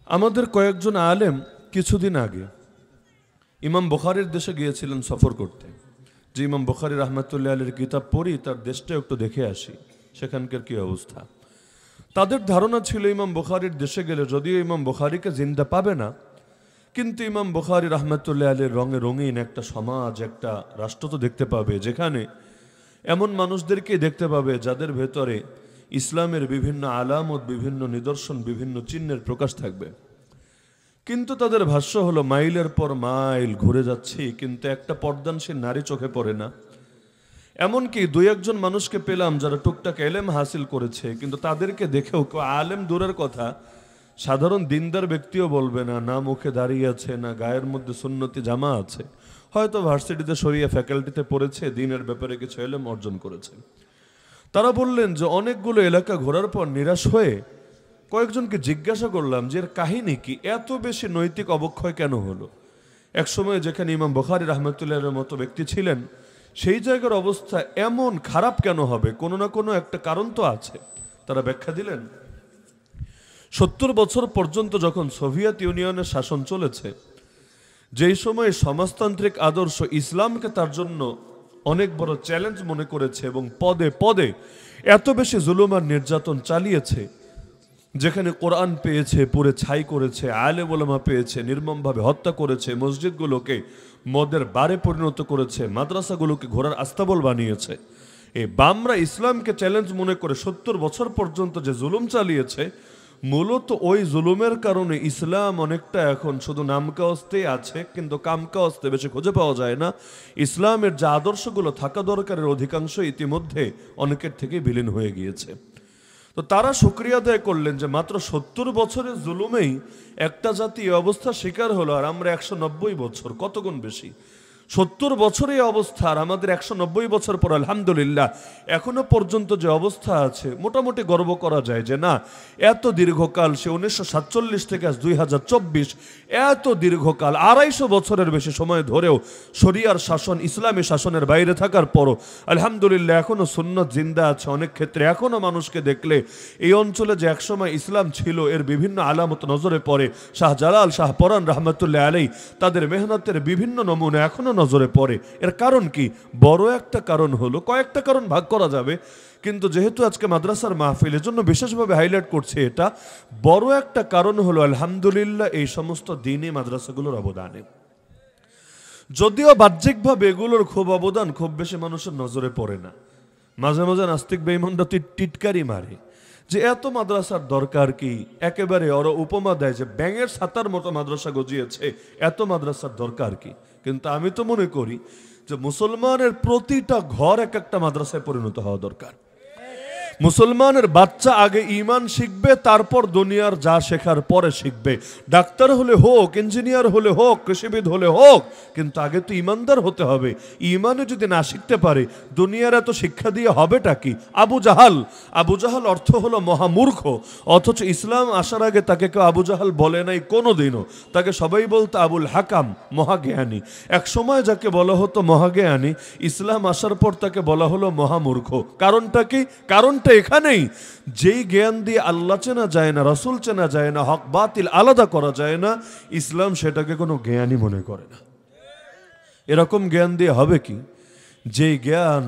আমাদের কয়েকজন আলেম কিছুদিন আগে ইমাম বুখারীর দেশে গিয়েছিলেন সফর করতে। যে ইমাম বুখারী রাহমাতুল্লাহ আলাইহির কিতাব পড়ি, তার দেশটা একটু দেখে আসি সেখানকার কি অবস্থা। তাদের ধারণা ছিল ইমাম বুখারীর দেশে গেলে যদিও ইমাম বুখারীকে জিন্দা পাবে না, কিন্তু ইমাম বুখারী রাহমাতুল্লাহ আলাইহির রঙে রঙিন একটা সমাজ, একটা রাষ্ট্র তো দেখতে পাবে, যেখানে এমন মানুষদেরকে দেখতে পাবে যাদের ভেতরে ইসলামের বিভিন্ন আলামত, বিভিন্ন নিদর্শন, বিভিন্ন চিহ্নের প্রকাশ থাকবে। কিন্তু তাদের ভাষ্য হলো মাইলের পর মাইল ঘুরে যাচ্ছি, কিন্তু একটা পর্দানশীল নারী চোখে পড়ে না। এমনকি দুই একজন মানুষকে পেলাম যারা টুকটাক এলেম হাসিল করেছে, কিন্তু তাদেরকে দেখেও কেউ আলেম দূরের কথা, সাধারণ দিনদার ব্যক্তিও বলবে না, না মুখে দাঁড়িয়ে আছে, না গায়ের মধ্যে সুন্নতি জামা আছে। হয়তো ভার্সিটিতে শরিয়া ফ্যাকাল্টিতে পড়েছে, দিনের ব্যাপারে কিছু এলেম অর্জন করেছে। তারা বললেন যে অনেকগুলো এলাকা ঘোরার পর নিরাশ হয়ে কয়েকজনকে জিজ্ঞাসা করলাম যে এর কাহিনী কি, এত বেশি নৈতিক অবক্ষয় কেন হলো। একসময় যেখানে ইমাম বুখারী রাহমাতুল্লাহর মতো ব্যক্তি ছিলেন, সেই জায়গার অবস্থা এমন খারাপ কেন হবে? কোনো না কোনো একটা কারণ তো আছে। তারা ব্যাখ্যা দিলেন, 70 বছর পর্যন্ত যখন সোভিয়েত ইউনিয়নের শাসন চলেছে, যেই সময় সমাজতান্ত্রিক আদর্শ ইসলামকে তার জন্য অনেক বড় চ্যালেঞ্জ মনে করেছে এবং পদে পদে এত বেশি জুলুম আর নির্যাতন চালিয়েছে, যেখানে কোরআন পেয়েছে পুরে ছাই করেছে, আলেম ওলামা পেয়েছে নির্মমভাবে হত্যা করেছে, মসজিদগুলোকে মদের বারে পরিণত করেছে, মাদ্রাসাগুলোকে ঘোড়ার আস্তাবল বানিয়েছে। এই বামরা ইসলামকে চ্যালেঞ্জ মনে করে 70 বছর পর্যন্ত যে জুলুম চালিয়েছে, মূলত ওই জুলুমের কারণে ইসলাম অনেকটা এখন শুধু নামকাওয়াস্তেই আছে, কিন্তু কামকাওয়াস্তে বেশি খুঁজে পাওয়া যায় না। ইসলামের যে আদর্শগুলো থাকা দরকারের অধিকাংশ ইতিমধ্যে অনেকের থেকে বিলীন হয়ে গিয়েছে। তো তারা শুকরিয়া আদায় করলেন যে মাত্র 70 বছরের জুলুমেই একটা জাতি এই অবস্থার শিকার হলো, আর আমরা 190 বছর, কত গুণ বেশি। 70 বছরের অবস্থা আর আমাদের 190 বছর পর আলহামদুলিল্লাহ এখনো পর্যন্ত যে অবস্থা আছে, মোটামুটি গর্ব করা যায় যে না, এত দীর্ঘকাল, সে 1947 থেকে আজ 2024, এত দীর্ঘকাল 250 বছরের বেশি সময় ধরেও শরিয়ার শাসন, ইসলামী শাসনের বাইরে থাকার পরও আলহামদুলিল্লাহ এখনো সুন্নত জিন্দা আছে। অনেক ক্ষেত্রে এখনো মানুষকে দেখলে এই অঞ্চলে যে একসময় ইসলাম ছিল এর বিভিন্ন আলামত নজরে পড়ে। শাহজালাল, শাহপরান রাহমাতুল্লাহ আলাইহি তাদের মেহনতের বিভিন্ন নমুনা এখনো নজরে পড়ে। এর কারণ কি? বড় একটা কারণ হলো, কয়েকটা কারণ ভাগ করা যাবে, কিন্তু যেহেতু আজকে মাদ্রাসার মাহফিল, এর জন্য বিশেষভাবে হাইলাইট করছে এটা। বড় একটা কারণ হলো আলহামদুলিল্লাহ এই সমস্ত দ্বীনি মাদ্রাসাগুলোর অবদানে। যদিও বাহ্যিকভাবে এগুলোর খুব অবদান খুব বেশি মানুষের নজরে পড়ে না। মাঝে মাঝে নাস্তিক বেঈমানরা টিটকারি মারে যে এত মাদ্রাসার দরকার কি, একেবারে ওরা উপমা দেয় যে ব্যাঙের ছাতার মতো মাদ্রাসা গজিয়েছে, এত মাদ্রাসার দরকার কি। কিন্তু আমি তো মনে করি যে মুসলমানের প্রতিটা ঘর এক একটা মাদ্রাসায় পরিণত হওয়া দরকার। মুসলমানের বাচ্চা আগে ঈমান শিখবে, তারপর দুনিয়ার যা শেখার পরে শিখবে। ডাক্তার হলে হোক, ইঞ্জিনিয়ার হলে হোক, কৃষিবিদ হলে হোক, কিন্তু আগে তো ঈমানদার হতে হবে। ঈমানে যদি না শিখতে পারে, দুনিয়ার এত শিক্ষা দিয়ে হবেটা কি? আবু জাহাল অর্থ হলো মহামূর্খ, অথচ ইসলাম আসার আগে তাকে কেউ আবু জাহাল বলে নাই কোনোদিনও। তাকে সবাই বলতো আবুল হাকাম, মহাজ্ঞানী। এক সময় যাকে বলা হতো মহাজ্ঞানী, ইসলাম আসার পর তাকে বলা হলো মহামূর্খ। কারণটা কি? কারণটা এখানেই, যেই জ্ঞান দিয়ে আল্লাহ চেনা যায় না, রাসূল চেনা যায় না, হক বাতিল আলাদা করা যায় না, ইসলাম সেটাকে কোনো জ্ঞানই মনে করে না। এরকম জ্ঞান দিয়ে হবে কি? যেই জ্ঞান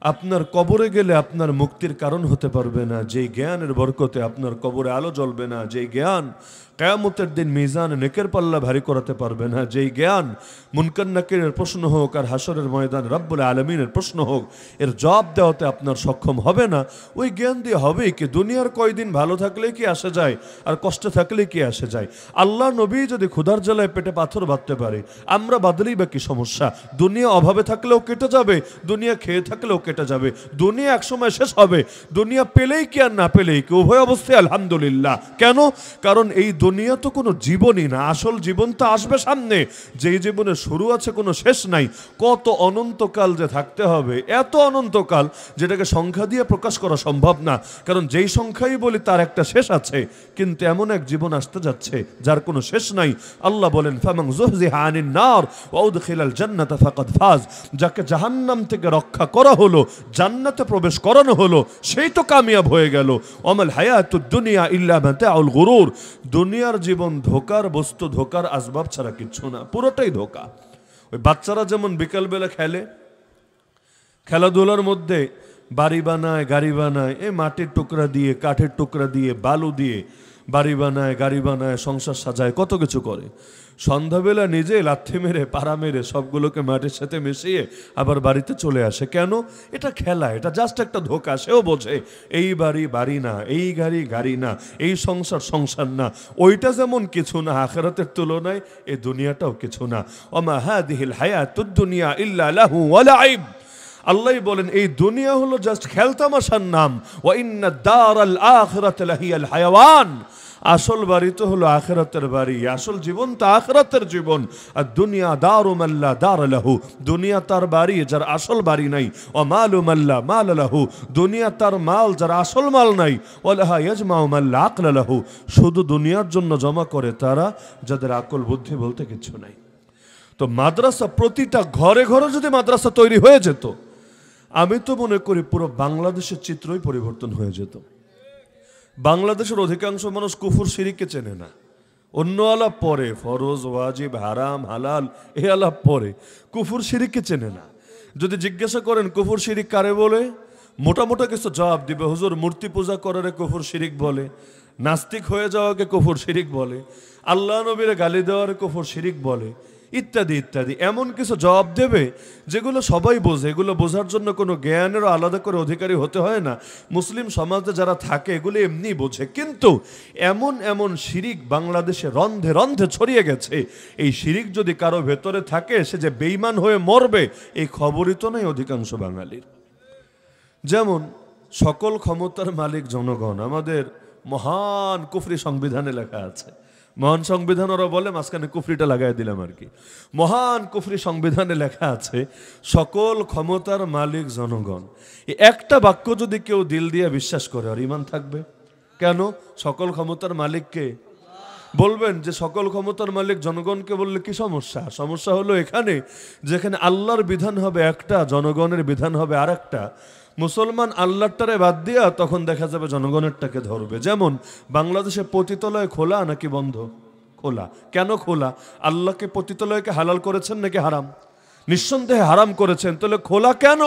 আপনার কবরে গেলে আপনার মুক্তির কারণ হতে পারবে না, যেই জ্ঞানের বরকতে আপনার কবরে আলো জ্বলবে না, যেই জ্ঞান কিয়ামতের দিন মিজান নেকের পাল্লা ভারী করাতে পারবে না, যেই জ্ঞান মুনকার নাকিরের প্রশ্ন হোক আর হাসরের ময়দান রব্বুল আলামিনের প্রশ্ন হোক, এর জবাব দেওয়াতে আপনার সক্ষম হবে না, ওই জ্ঞান দিয়ে হবে কি? দুনিয়ার কয়দিন ভালো থাকলে কি আসে যায়, আর কষ্টে থাকলে কি আসে যায়? আল্লাহ নবী যদি ক্ষুধার জ্বালায় পেটে পাথর বাঁধতে পারে, আমরা বাদলেই বা কি সমস্যা? দুনিয়া অভাবে থাকলেও কেটে যাবে, দুনিয়া খেয়ে থাকলেও কেটে যাবে, দুনিয়া একসময় শেষ হবে। দুনিয়া পেলেই কি আর না পেলেই কি, উভয় অবস্থায় আলহামদুলিল্লাহ। কেন? কারণ এই দুনিয়া তো কোনো জীবনই না, আসল জীবন তো আসবে সামনে, যেই জীবনের শুরু আছে কোনো শেষ নাই। কত অনন্তকাল যে থাকতে হবে, এত অনন্তকাল যেটাকে সংখ্যা দিয়ে প্রকাশ করা সম্ভব না। কারণ যেই সংখ্যাই বলি তার একটা শেষ আছে, কিন্তু এমন এক জীবন আসতে যাচ্ছে যার কোনো শেষ নাই। আল্লাহ বলেন ফামান যুহজিহা আনিন নার ওয়া উদখিলাল জান্নাতা ফাকাদ ফাজ, যাকে জাহান্নাম থেকে রক্ষা করা হলো হলো, জান্নাতে প্রবেশ করানো হলো, সেই তো কামিয়াব হয়ে গেল। ওয়ামাল হায়াতুদ দুনিয়া ইল্লা মাতাউল গুরুর, দুনিয়ার জীবন ধোকার বস্তু, ধোকার আসবাব ছাড়া কিচ্ছু না, পুরোটাই ধোকা। ওই বাচ্চারা যেমন বিকালবেলা খেলে, খেলাধুলার মধ্যে বাড়ি বানায়, গাড়ি বানায়, এই মাটির টুকরা দিয়ে, কাঠের টুকরা দিয়ে, বালু দিয়ে বাড়ি বানায়, গাড়ি বানায়, সংসার সাজায়, কত কিছু করে। সন্ধ্যাবেলা নিজে লাথি মেরে, পাড়া মেরে সবগুলোকে মাটির সাথে মিশিয়ে আবার বাড়িতে চলে আসে। কেন? এটা খেলা, এটা জাস্ট একটা ধোকা। সেও বোঝে এই বাড়ি বাড়ি না, এই গাড়ি গাড়ি না, এই সংসার সংসার না, ওইটা যেমন কিছু না আখিরাতের তুলনায়, এই দুনিয়াটাও কিছু না। ওমা হাদিহিল হায়াতুদ দুনিয়া ইল্লা লাহু ওয়া লাইব, আল্লাহ বলেন এই দুনিয়া হলো জাস্ট খেলতামাশার নাম। ওয়া ইন্না দারাল আখিরাত লাহিয়াল হায়াওয়ান, আসল বাড়ি তো হলো আখিরাতের বাড়ি, আসল জীবন তো আখিরাতের জীবন। আর দুনিয়া দারু মাল্লা দার লাহু, দুনিয়া তার বাড়ি যার আসল বাড়ি নাই। ও মালু মাল্লা মাল লাহু, দুনিয়া তার মাল যার আসল মাল নাই। ওয়ালাহা ইয়াজমাউ মাল্লা আকলা লাহু, শুধু দুনিয়ার জন্য জমা করে তারা যাদের আকল বুদ্ধি বলতে কিছু নাই। তো মাদ্রাসা, প্রতিটা ঘরে ঘরে যদি মাদ্রাসা তৈরি হয়ে যেত, আমি তো মনে করি পুরো বাংলাদেশের চিত্রই পরিবর্তন হয়ে যেত। বাংলাদেশের অধিকাংশ মানুষ কুফর শিরিককে চেনে না, অন্য আলাপ পরে, ফরজ ওয়াজিব হারাম হালাল এ আলাপ পরে, কুফর শিরিককে চেনে না। যদি জিজ্ঞাসা করেন কুফর শিরিক কারে বলে, মোটা মোটা কিছু জবাব দিবে। হুজুর মূর্তি পূজা করারে কুফর শিরিক বলে, নাস্তিক হয়ে যাওয়াকে কুফর শিরিক বলে, আল্লাহ নবীরে গালি দেওয়ারে কুফর শিরিক বলে, ইত্যাদি ইত্যাদি। এমন কিছু জবাব দেবে যেগুলো সবাই বোঝে, এগুলো বোঝার জন্য কোনো জ্ঞানেরও আলাদা করে অধিকারী হতে হয় না। মুসলিম সমাজে যারা থাকে এগুলো এমনি বোঝে। কিন্তু এমন এমন শিরিক বাংলাদেশে রন্ধে রন্ধে ছড়িয়ে গেছে, এই শিরিক যদি কারো ভেতরে থাকে সে যে বেঈমান হয়ে মরবে এই খবরই তো নেই অধিকাংশ বাঙালির। যেমন সকল ক্ষমতার মালিক জনগণ, আমাদের মহান কুফরি সংবিধানে লেখা আছে। মহান সংবিধান ওরা বলে, মাঝখানে কুফরিটা লাগাই দিলাম আর কি। মহান কুফরি সংবিধানে লেখা আছে সকল ক্ষমতার মালিক জনগণ। একটা বাক্য যদি কেউ দিল দিয়ে বিশ্বাস করে আর ঈমান থাকবে। কেন? সকল ক্ষমতার মালিককে বলবেন যে সকল ক্ষমতার মালিক জনগণকে বললে কি সমস্যা? সমস্যা হলো এখানে যেখানে আল্লাহর বিধান হবে একটা, জনগণের বিধান হবে আর একটা। মুসলমান আল্লাহটারে বাদ দিয়া তখন দেখা যাবে জনগণেরটাকে ধরবে। যেমন বাংলাদেশে পতিতালয় খোলা নাকি বন্ধ? খোলা। কেন খোলা? আল্লাহকে পতিতালয়কে হালাল করেছেন নাকি হারাম? নিঃসন্দেহে হারাম করেছেন। তাহলে খোলা কেন?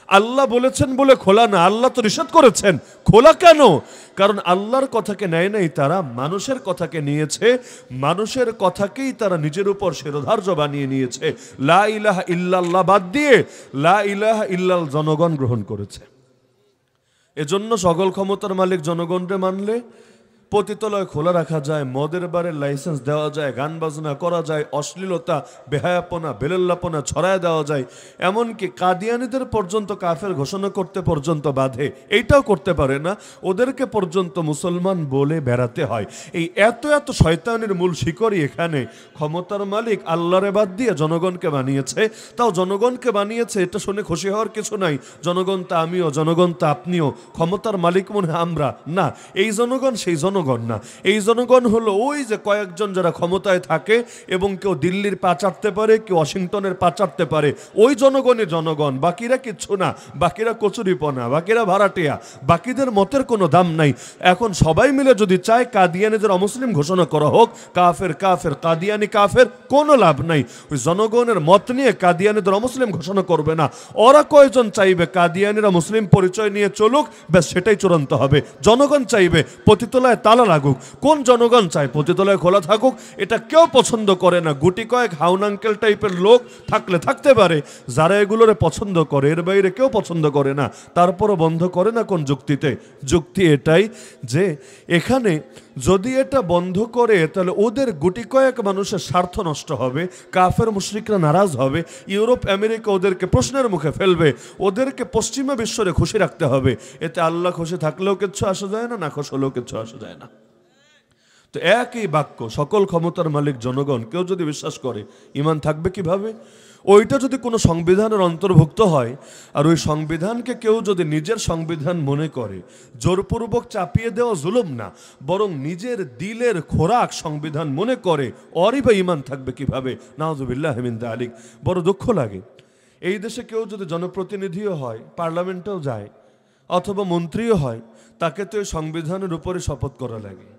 আল্লাহ বলেছেন বলে খোলা না, আল্লাহ তো নিষেধ করেছেন। খোলা কেন? কারণ আল্লাহর কথাকে নেয় নাই তারা, মানুষের কথাকে নিয়েছে, মানুষের কথাকেই তারা নিজের উপর শিরোধার্য বানিয়ে নিয়েছে। লা ইলাহা ইল্লাল্লাহ বাদ দিয়ে লা ইলাহা ইল্লাল জনগণ গ্রহণ করেছে। এজন্য সকল ক্ষমতার মালিক জনগণরে মানলে পতিতালয় খোলা রাখা যায়, মদের বারের লাইসেন্স দেওয়া যায়, গান বাজনা করা যায়, অশ্লীলতা বেহায়াপনা বেলল্লাপনা ছড়ায় দেওয়া যায়, এমনকি কাদিয়ানীদের পর্যন্ত কাফের ঘোষণা করতে পর্যন্ত বাধে। এইটাও করতে পারে না, ওদেরকে পর্যন্ত মুসলমান বলে বেড়াতে হয়। এই এত এত শয়তানের মূল শিকড়ই এখানে। ক্ষমতার মালিক আল্লাহরে বাদ দিয়ে জনগণকে বানিয়েছে। তাও জনগণকে বানিয়েছে এটা শুনে খুশি হওয়ার কিছু নাই। জনগণ তা আমিও, জনগণ তা আপনিও, ক্ষমতার মালিক মনে আমরা না। এই জনগণ সেই জনগণ না। এই জনগণ হলো ওই যে কয়েকজন যারা ক্ষমতায় থাকে এবং কেউ দিল্লির পা চাটতে পারে, কেউ ওয়াশিংটনের পা চাটতে পারে, ওই জনগণই জনগণ। বাকিরা কিচ্ছু না, বাকিরা কচুরিপনা, বাকিরা ভাড়াটিয়া, বাকিদের মতের কোনো দাম নাই। এখন সবাই মিলে যদি চায় কাদিয়ানীদের অমুসলিম ঘোষণা করা হোক, কাফের কাফের কাদিয়ানি কাফের, কোনো লাভ নাই। ওই জনগণের মত নিয়ে কাদিয়ানীদের অমুসলিম ঘোষণা করবে না। ওরা কয়জন চাইবে কাদিয়ানীরা মুসলিম পরিচয় নিয়ে চলুক, ব্যাস সেটাই চূড়ান্ত হবে। জনগণ চাইবে পতিতালয় তালা লাগুক। কোন জনগণ চায় পতিতালয় খোলা থাকুক? এটা কেউ পছন্দ করে না। গুটি কয়েক হাউন আঙ্কেল টাইপের লোক থাকলে থাকতে পারে, যারা এগুলোরে পছন্দ করে, এর বাইরে কেউ পছন্দ করে না। তারপরও বন্ধ করে না কোন যুক্তিতে? যুক্তি এটাই যে এখানে যদি এটা বন্ধ করে তাহলে ওদের গুটি কয়েক মানুষের স্বার্থ নষ্ট হবে, কাফের মুশরিকরা নারাজ হবে, ইউরোপ আমেরিকা ওদেরকে প্রশ্নের মুখে ফেলবে, ওদেরকে পশ্চিমা বিশ্বরে খুশি রাখতে হবে। এতে আল্লাহ খুশি থাকলেও কিচ্ছু আসা যায় না, না খুশি হলেও কিচ্ছু আসা যায় না। তো একই বাক্য, সকল ক্ষমতার মালিক জনগণ, কেউ যদি বিশ্বাস করে ঈমান থাকবে কিভাবে? ওইটা যদি কোনো সংবিধানের অন্তর্ভুক্ত হয় আর ওই সংবিধানকে কেউ যদি নিজের সংবিধান মনে করে, জোরপূর্বক চাপিয়ে দেওয়া জুলুম না, বরং নিজের দিলের খোরাক সংবিধান মনে করে, ওরই বা ঈমান থাকবে কিভাবে? নাউযুবিল্লাহি মিন যালিক। বড় দুঃখ লাগে এই দেশে কেউ যদি জনপ্রতিনিধিও হয়, পার্লামেন্টেও যায়, অথবা মন্ত্রীও হয়, তাকে তো এই সংবিধানের উপরে শপথ করা লাগে।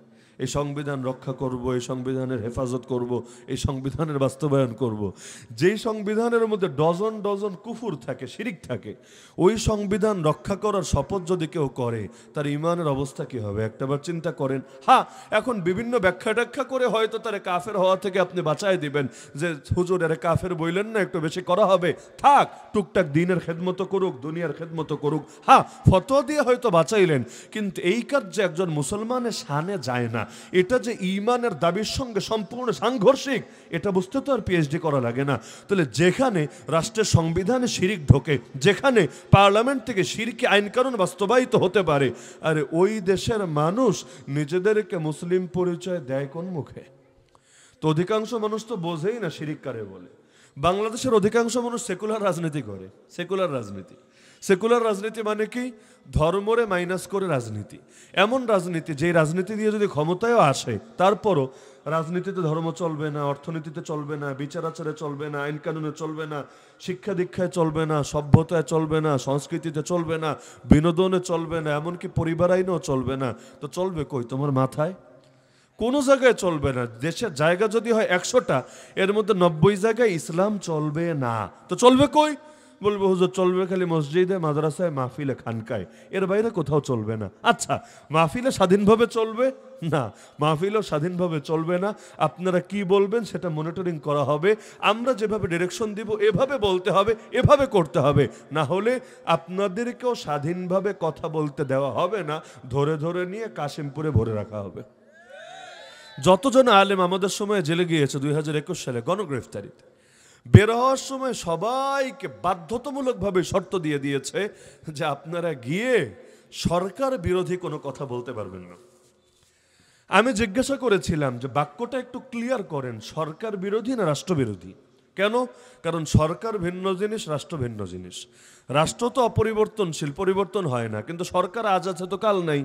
এই সংবিধান রক্ষা করব, এই সংবিধানের হেফাজত করব, এই সংবিধানের বাস্তবায়ন করব। যেই সংবিধানের মধ্যে ডজন ডজন কুফুর থাকে, শিরিক থাকে, ওই সংবিধান রক্ষা করার শপথ যদি কেউ করে, তার ইমানের অবস্থা কি হবে একটাবার চিন্তা করেন। হ্যাঁ, এখন বিভিন্ন ব্যাখ্যা ট্যাখ্যা করে হয়তো তার কাফের হওয়া থেকে আপনি বাঁচাই দিবেন, যে হুজুর এর কাফের বইলেন না, একটু বেশি করা হবে, থাক, টুকটাক দিনের খেদমতো করুক, দুনিয়ার খেদমতো করুক, হ্যাঁ ফতোয়া দিয়ে হয়তো বাঁচাইলেন। কিন্তু এই কাজ যে একজন মুসলমানের শানে যায় না, এটা যে ঈমানের দাবির সঙ্গে সম্পূর্ণ সাংঘর্ষিক, এটা বুঝতে তো আর পিএইচডি করা লাগে না। তাহলে যেখানে রাষ্ট্রের সংবিধানে শিরিক ঢোকে, যেখানে পার্লামেন্ট থেকে শিরকি আইনকানুন বাস্তবায়িত হতে পারে, আরে ওই দেশের মানুষ নিজেদেরকে মুসলিম পরিচয় দেয় কোন মুখে? তো অধিকাংশ মানুষ তো বোঝেই না শিরিক কারে বলে। বাংলাদেশের অধিকাংশ মানুষ সেকুলার রাজনীতি করে। সেকুলার রাজনীতি, সেকুলার রাজনীতি মানে কি? ধর্মরে মাইনাস করে রাজনীতি। এমন রাজনীতি, যে রাজনীতি দিয়ে যদি ক্ষমতায়ও আসে, তারপরও রাজনীতিতে ধর্ম চলবে না, অর্থনীতিতে চলবে না, বিচার আচারে চলবে না, আইন কানুনে চলবে না, শিক্ষা দীক্ষায় চলবে না, সভ্যতায় চলবে না, সংস্কৃতিতে চলবে না, বিনোদনে চলবে না, এমনকি পরিবার আইনেও চলবে না। তো চলবে কই? তোমার মাথায়? কোনো জায়গায় চলবে না। দেশের জায়গা যদি হয় 100টা, এর মধ্যে 90 জায়গায় ইসলাম চলবে না। তো চলবে কই? বলবে হুজুর চলবে খালি মসজিদে, মাদ্রাসায়, মাহফিলে, খানকায়, এর বাইরে কোথাও চলবে না। আচ্ছা, মাহফিলে স্বাধীনভাবে চলবে না? মাহফিলও স্বাধীনভাবে চলবে না। আপনারা কি বলবেন সেটা মনিটরিং করা হবে। আমরা যেভাবে ডিরেকশন দিব এভাবে বলতে হবে, এভাবে করতে হবে, না হলে আপনাদেরকেও স্বাধীনভাবে কথা বলতে দেওয়া হবে না, ধরে ধরে নিয়ে কাশিমপুরে ভরে রাখা হবে। যতজন আলেম আমাদের সময় জেলে গিয়েছে 2021 সালে গণগ্রেফতারিতে, বের হওয়ার সময় সবাইকে বাধ্যতামূলকভাবে শর্ত দিয়ে দিয়েছে যে আপনারা গিয়ে সরকার বিরোধী কোনো কথা বলতে পারবেন না। আমি জিজ্ঞাসা করেছিলাম যে বাক্যটা একটু ক্লিয়ার করেন, সরকার বিরোধী না রাষ্ট্রবিরোধী? কেন? কারণ সরকার ভিন্ন জিনিস, রাষ্ট্র ভিন্ন জিনিস। রাষ্ট্র তো অপরিবর্তনশীল, পরিবর্তন হয় না, কিন্তু সরকার আজ আছে তো কাল নাই,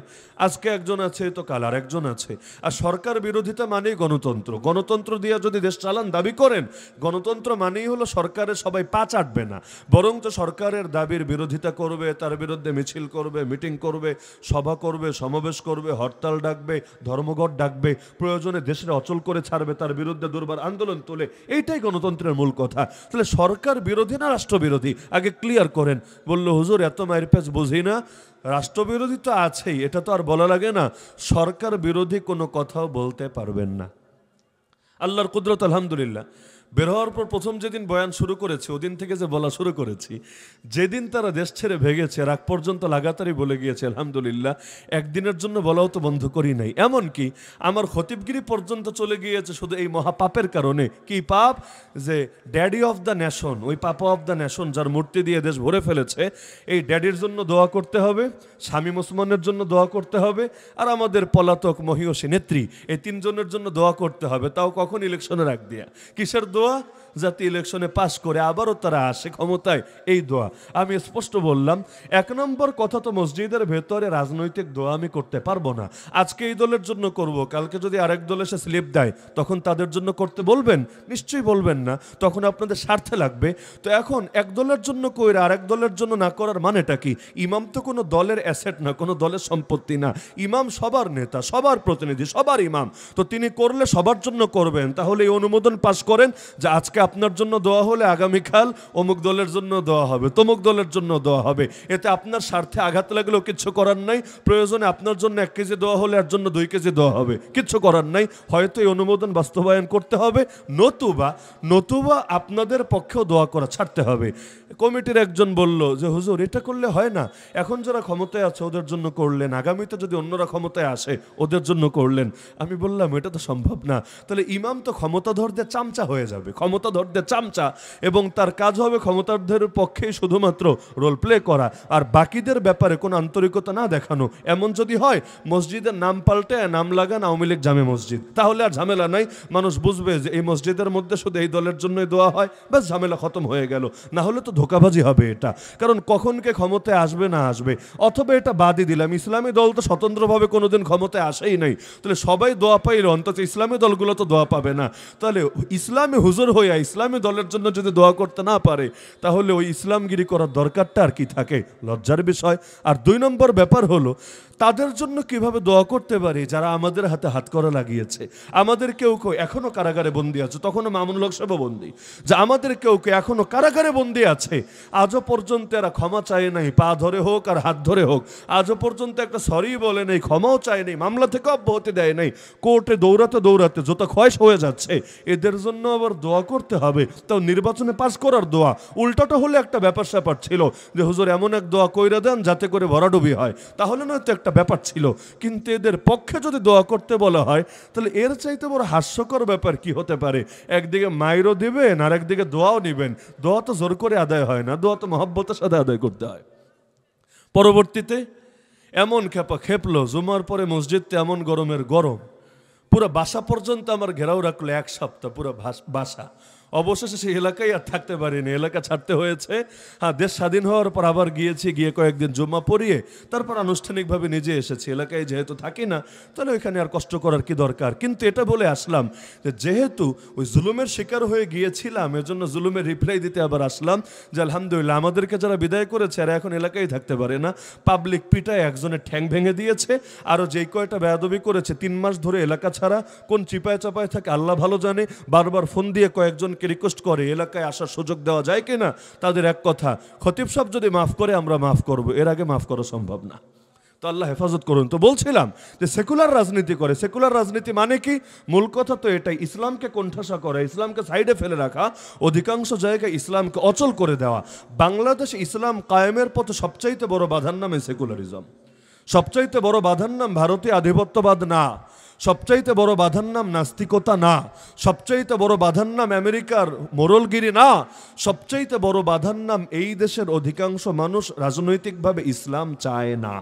আজকে একজন আছে তো কাল আর একজন আছে। আর সরকার বিরোধিতা মানেই গণতন্ত্র। গণতন্ত্র দিয়ে যদি দেশ চালান দাবি করেন, গণতন্ত্র মানেই হলো সরকারের সবাই পা চাটবে না, বরং তো সরকারের দাবির বিরোধিতা করবে, তার বিরুদ্ধে মিছিল করবে, মিটিং করবে, সভা করবে, সমাবেশ করবে, হরতাল ডাকবে, ধর্মঘট ডাকবে, প্রয়োজনে দেশের অচল করে ছাড়বে, তার বিরুদ্ধে দুর্বার আন্দোলন তোলে। এইটাই গণতন্ত্রের মূল কথা। তাহলে সরকার বিরোধী না রাষ্ট্রবিরোধী আগে ক্লিয়ার করেন। বললো হুজুর এত মায়ের পেঁচ বুঝি না, রাষ্ট্রবিরোধী তো আছেই, এটা তো আর বলা লাগে না, সরকার বিরোধী কোনো কথাও বলতে পারবেন না। আল্লাহর কুদরত, আলহামদুলিল্লাহ। বের হওয়ার পর প্রথম যেদিন বয়ান শুরু করেছি, ওদিন থেকে যে বলা শুরু করেছি, যেদিন তারা দেশ ছেড়ে ভেগেছে রাগ পর্যন্ত লাগাতারই বলে গিয়েছে আলহামদুলিল্লাহ, একদিনের জন্য বলাও তো বন্ধ করি নাই। এমনকি আমার খতিবগিরি পর্যন্ত চলে গিয়েছে শুধু এই মহাপাপের কারণে। কি পাপ? যে ড্যাডি অফ দ্য নেশন, ওই পাপা অফ দ্য নেশন যার মূর্তি দিয়ে দেশ ভরে ফেলেছে, এই ড্যাডির জন্য দোয়া করতে হবে, শামীম ওসমানের জন্য দোয়া করতে হবে, আর আমাদের পলাতক মহিয়সী নেত্রী, এই তিনজনের জন্য দোয়া করতে হবে। তাও কখন? ইলেকশনের আগ দিয়া। কিসের দোয়া? যাতে ইলেকশনে পাশ করে আবারও তারা আসে ক্ষমতায়, এই দোয়া। আমি স্পষ্ট বললাম, 1 নম্বর কথা তো মসজিদের ভেতরে রাজনৈতিক দোয়া আমি করতে পারবো না। আজকে এই দলের জন্য করব, কালকে যদি আরেক দল এসে স্লিপ দেয় তখন তাদের জন্য করতে বলবেন? নিশ্চয়ই বলবেন না, তখন আপনাদের স্বার্থে লাগবে। তো এখন এক দলের জন্য কইরা আরেক দলের জন্য না করার মানেটা কি? ইমাম তো কোনো দলের অ্যাসেট না, কোনো দলের সম্পত্তি না। ইমাম সবার নেতা, সবার প্রতিনিধি, সবার ইমাম। তো তিনি করলে সবার জন্য করবেন। তাহলে এই অনুমোদন পাশ করেন যে আজকে আপনার জন্য দোয়া হলে আগামীকাল অমুক দলের জন্য দোয়া হবে, তমুক দলের জন্য দোয়া হবে। এতে আপনার স্বার্থে আঘাত লাগলেও কিচ্ছু করার নাই। প্রয়োজনে আপনার জন্য 1 কেজি দোয়া হলে এর জন্য 2 কেজি দোয়া হবে, কিচ্ছু করার নাই। হয়তো এই অনুমোদন বাস্তবায়ন করতে হবে, নতুবা আপনাদের পক্ষেও দোয়া করা ছাড়তে হবে। কমিটির একজন বলল যে হুজুর এটা করলে হয় না, এখন যারা ক্ষমতায় আছে ওদের জন্য করলেন, আগামীতে যদি অন্যরা ক্ষমতায় আসে ওদের জন্য করলেন। আমি বললাম এটা তো সম্ভব না। তাহলে ইমাম তো ক্ষমতাধরদের চামচা হয়ে যাবে, ক্ষমতাধরদের চামচা, এবং তার কাজ হবে ক্ষমতাধরের পক্ষেই শুধুমাত্র রোল প্লে করা, আর বাকিদের ব্যাপারে কোনো আন্তরিকতা না দেখানো। এমন যদি হয়, মসজিদের নাম পাল্টে নাম লাগান আওয়ামী লীগ জামে মসজিদ, তাহলে আর ঝামেলা নাই। মানুষ বুঝবে যে এই মসজিদের মধ্যে শুধু এই দলের জন্যই দোয়া হয়, ব্যাস ঝামেলা খতম হয়ে গেল। না হলে তো ধোকাবাজি হবে এটা, কারণ কখন কে ক্ষমতায় আসবে না আসবে। অথবা এটা বাদই দিলাম, ইসলামী দল তো স্বতন্ত্রভাবে কোনোদিন ক্ষমতায় আসেই নাই, তাহলে সবাই দোয়া পাইল, অন্তত ইসলামী দলগুলো তো দোয়া পাবে না। তাহলে ইসলামী হুজুর হইয়া ইসলামী দলের জন্য যদি দোয়া করতে না পারে, তাহলে ওই ইসলামগিরি করার দরকারটা আর কি থাকে? লজ্জার বিষয়। আর 2 নম্বর ব্যাপার হলো, তাদের জন্য কিভাবে দোয়া করতে পারি যারা আমাদের হাতে হাত করা লাগিয়েছে। আমাদের কেউ কেউ এখনো কারাগারে বন্দী আছে, তখনও মামুনুল হক সাহেব বন্দী, যে আমাদের কেউ কেউ এখনো কারাগারে বন্দী আছে, আজও পর্যন্ত এরা ক্ষমা চায় নাই, পা ধরে হোক আর হাত ধরে হোক, আজও পর্যন্ত একটা সরি বলে নেই, ক্ষমাও চায় নেই, মামলা থেকে অব্যাহতি দেয় নাই, কোর্টে দৌড়াতে দৌড়াতে যত ক্ষয়স হয়ে যাচ্ছে, এদের জন্য আবার দোয়া করতে হবে, তাও নির্বাচনে পাস করার দোয়া। উল্টাটা হলে একটা ব্যাপার স্যাপার ছিল যে হুজুর এমন এক দোয়া কইরা দেন যাতে করে ভরাডুবি হয়, তাহলে নয়তো একটা ব্যাপার ছিল। কিন্তু এদের পক্ষে যদি দোয়া করতে বলা হয়, তাহলে এর চাইতে বড় হাস্যকর ব্যাপার কি হতে পারে? একদিকে মাইরও দিবেন আর একদিকে দোয়াও নিবেন। দোয়া তো জোর করে আদায় হয় না, দোয়া তো মহব্বতের সাথে আদায় করতে হয়। পরবর্তীতে এমন খেপলো, জুমার পরে মসজিদতে এমন গরমের গরম, পুরো বাসা পর্যন্ত আমার ঘেরাও রাখলো 1 সপ্তাহ, পুরো বাসা। অবশেষে সেই এলাকায় আর থাকতে পারিনি, এলাকা ছাড়তে হয়েছে। হ্যাঁ, দেশ স্বাধীন হওয়ার পর আবার গিয়েছি, গিয়ে কয়েকদিন জুম্মা পড়িয়ে তারপর আনুষ্ঠানিকভাবে নিজে এসেছি। এলাকায় যেহেতু থাকি না, তাহলে ওইখানে আর কষ্ট করার কি দরকার। কিন্তু এটা বলে আসলাম যে যেহেতু ওই জুলুমের শিকার হয়ে গিয়েছিলাম, এজন্য জুলুমের রিপ্লাই দিতে আবার আসলাম যে আলহামদুলিল্লাহ আমাদেরকে যারা বিদায় করেছে আর এখন এলাকায় থাকতে পারে না, পাবলিক পিটায় একজনের ঠ্যাং ভেঙে দিয়েছে, আরও যেই কয়টা বেয়াদবি করেছে 3 মাস ধরে এলাকা ছাড়া, কোন চিপায় চাপায় থাকে আল্লাহ ভালো জানে, বারবার ফোন দিয়ে কয়েকজনকে রিকোয়েস্ট করে এলাকায় আসার সুযোগ দেওয়া যায় কিনা। তাদের এক কথা, খতিব সাহেব যদি মাফ করে আমরা মাফ করব, এর আগে মাফ করা সম্ভব না। তো আল্লাহ হেফাজত করুন। তো বলছিলাম যে সেকুলার রাজনীতি করে। সেকুলার রাজনীতি মানে কি? মূল কথা তো এটাই, ইসলামকে কোণঠাসা করা, ইসলামকে সাইডে ফেলে রাখা, অধিকাংশ জায়গায় ইসলামকে অচল করে দেওয়া। বাংলাদেশে ইসলাম কায়েমের পথে সবচাইতে বড় বাধার নাম সেকুলারিজম। সবচাইতে বড় বাধার নাম ভারতীয় আধিপত্যবাদ না, সবচাইতে বড় বাধার নাম নাস্তিকতা না, সবচাইতে বড় বাধার নাম আমেরিকার মোরলগিরি না, সবচাইতে বড় বাধার নাম এই দেশের অধিকাংশ মানুষ রাজনৈতিকভাবে ইসলাম চায় না।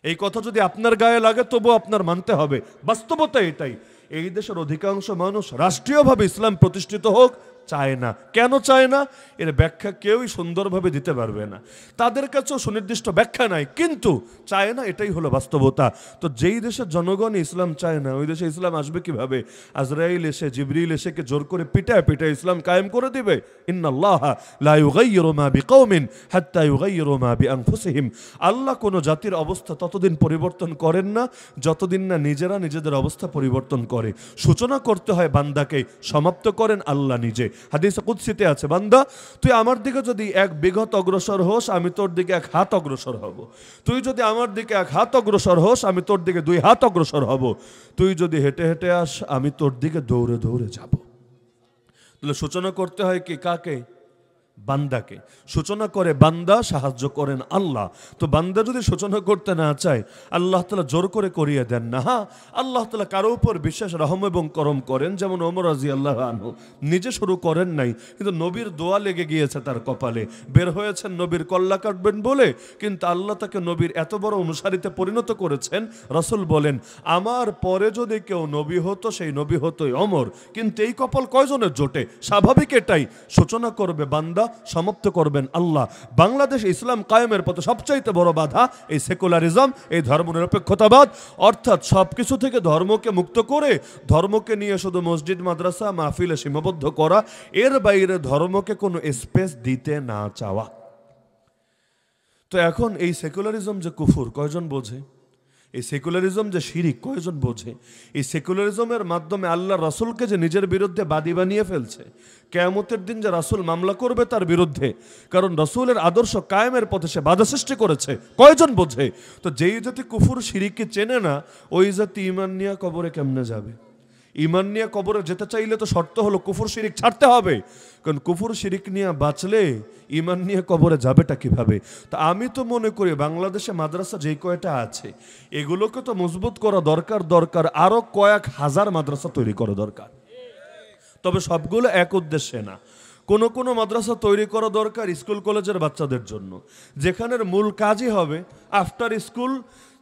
এই কথা যদি আপনার গায়ে লাগে তবু আপনার মানতে হবে, বাস্তবতা এটাই। এই দেশের অধিকাংশ মানুষ রাষ্ট্রীয়ভাবে ইসলাম প্রতিষ্ঠিত হোক চায় না। কেন চায় না? এর ব্যাখ্যা কেউই সুন্দরভাবে দিতে পারবে না, তাদের কাছেও সুনির্দিষ্ট ব্যাখ্যা নাই, কিন্তু চায় না, এটাই হলো বাস্তবতা। তো যেই দেশের জনগণ ইসলাম চায় না, ওই দেশে ইসলাম আসবে কিভাবে? আজরাইল এসে, জিবরিল এসে কে জোর করে পিটায় পিটায় ইসলাম কায়েম করে দিবে? ইন্নাল্লাহা লা ইউগাইয়িরু মা বিকওমিন হাত্তা ইউগাইয়িরু মা বিআনফুসিহিম। আল্লাহ কোনো জাতির অবস্থা ততদিন পরিবর্তন করেন না যতদিন না নিজেরা নিজেদের অবস্থা পরিবর্তন করে। সূচনা করতে হয় বান্দাকে, সমাপ্ত করেন আল্লাহ নিজে। হাদিসে কুদসিতে আছে, বান্দা তুই আমার দিকে যদি 1 বিঘত অগ্রসর হোস, আমি তোর দিকে 1 হাত অগ্রসর হব। তুই যদি আমার দিকে 1 হাত অগ্রসর হোস, আমি তোর দিকে 2 হাত অগ্রসর হব। তুই যদি হেঁটে হেঁটে আস, আমি তোর দিকে দৌড়ে দৌড়ে যাব। তাহলে সূচনা করতে হয় কি কাকে? বান্দাকে। সূচনা করে বান্দা, সাহায্য করেন আল্লাহ। তো বান্দা যদি সূচনা করতে না চায়, আল্লাহ তাআলা জোর করে করিয়ে দেন না। হ্যাঁ, আল্লাহ তাআলা কারো উপর বিশেষ রহম এবং করম করেন, যেমন ওমর রাদিয়াল্লাহু আনহু নিজে শুরু করেন নাই, কিন্তু নবীর দোয়া লেগে গিয়েছে তার কপালে। বের হয়েছেন নবীর কল্লা কাটবেন বলে, কিন্তু আল্লাহ তাকে নবীর এত বড় অনুসারীতে পরিণত করেছেন। রাসূল বলেন, আমার পরে যদি কেউ নবী হতো, সেই নবী হতোই ওমর। কিন্তু এই কপাল কয়জনের জোটে? স্বাভাবিক এটাই, সূচনা করবে বান্দা, সমাপ্ত করবেন আল্লাহ। বাংলাদেশ ইসলাম কায়েমের পথে সবচাইতে বড় বাধা এই সেকুলারিজম, এই ধর্মনিরপেক্ষতাবাদ, অর্থাৎ সবকিছু থেকে ধর্মকে মুক্ত করে ধর্মকে নিয়ে শুধু মসজিদ, মাদ্রাসা, মাহফিলে সীমাবদ্ধ করা, এর বাইরে ধর্মকে কোনো স্পেস দিতে না চাওয়া। তো এখন এই সেকুলারিজম যে কুফর, কয়জন বোঝে? এই সেকুলারিজম যে শিরিক, কয়জন বোঝে? এই সেকুলারিজমের মাধ্যমে আল্লাহ রাসূলকে যে নিজের বিরুদ্ধে বাদী বানিয়ে ফেলছে, কিয়ামতের দিন যে রাসূল মামলা করবে তার বিরুদ্ধে, কারণ রাসূলের আদর্শ কায়েমের পথে সে বাধা সৃষ্টি করেছে, কয়জন বোঝে? তো যেই জাতি কুফর শিরিককে চেনে না, ওই জাতি ঈমান নিয়ে কবরে কেমনে যাবে? ঈমান নিয়ে কবরে যেতে চাইলে তো শর্ত হলো কুফর শিরিক ছাড়তে হবে, কারণ কুফর শিরিক নিয়ে বাঁচলে ঈমান নিয়ে কবরে যাবেটা কিভাবে? তা আমি তো মনে করি বাংলাদেশে মাদ্রাসা যেই কয়টা আছে, এগুলোকে তো মজবুত করা দরকার, আরো কয়েক হাজার মাদ্রাসা তৈরি করা দরকার। তবে সবগুলো এক উদ্দেশ্যে না, কোনো মাদ্রাসা তৈরি করা দরকার স্কুল কলেজের বাচ্চাদের জন্য, যেখানের মূল কাজই হবে আফটার স্কুল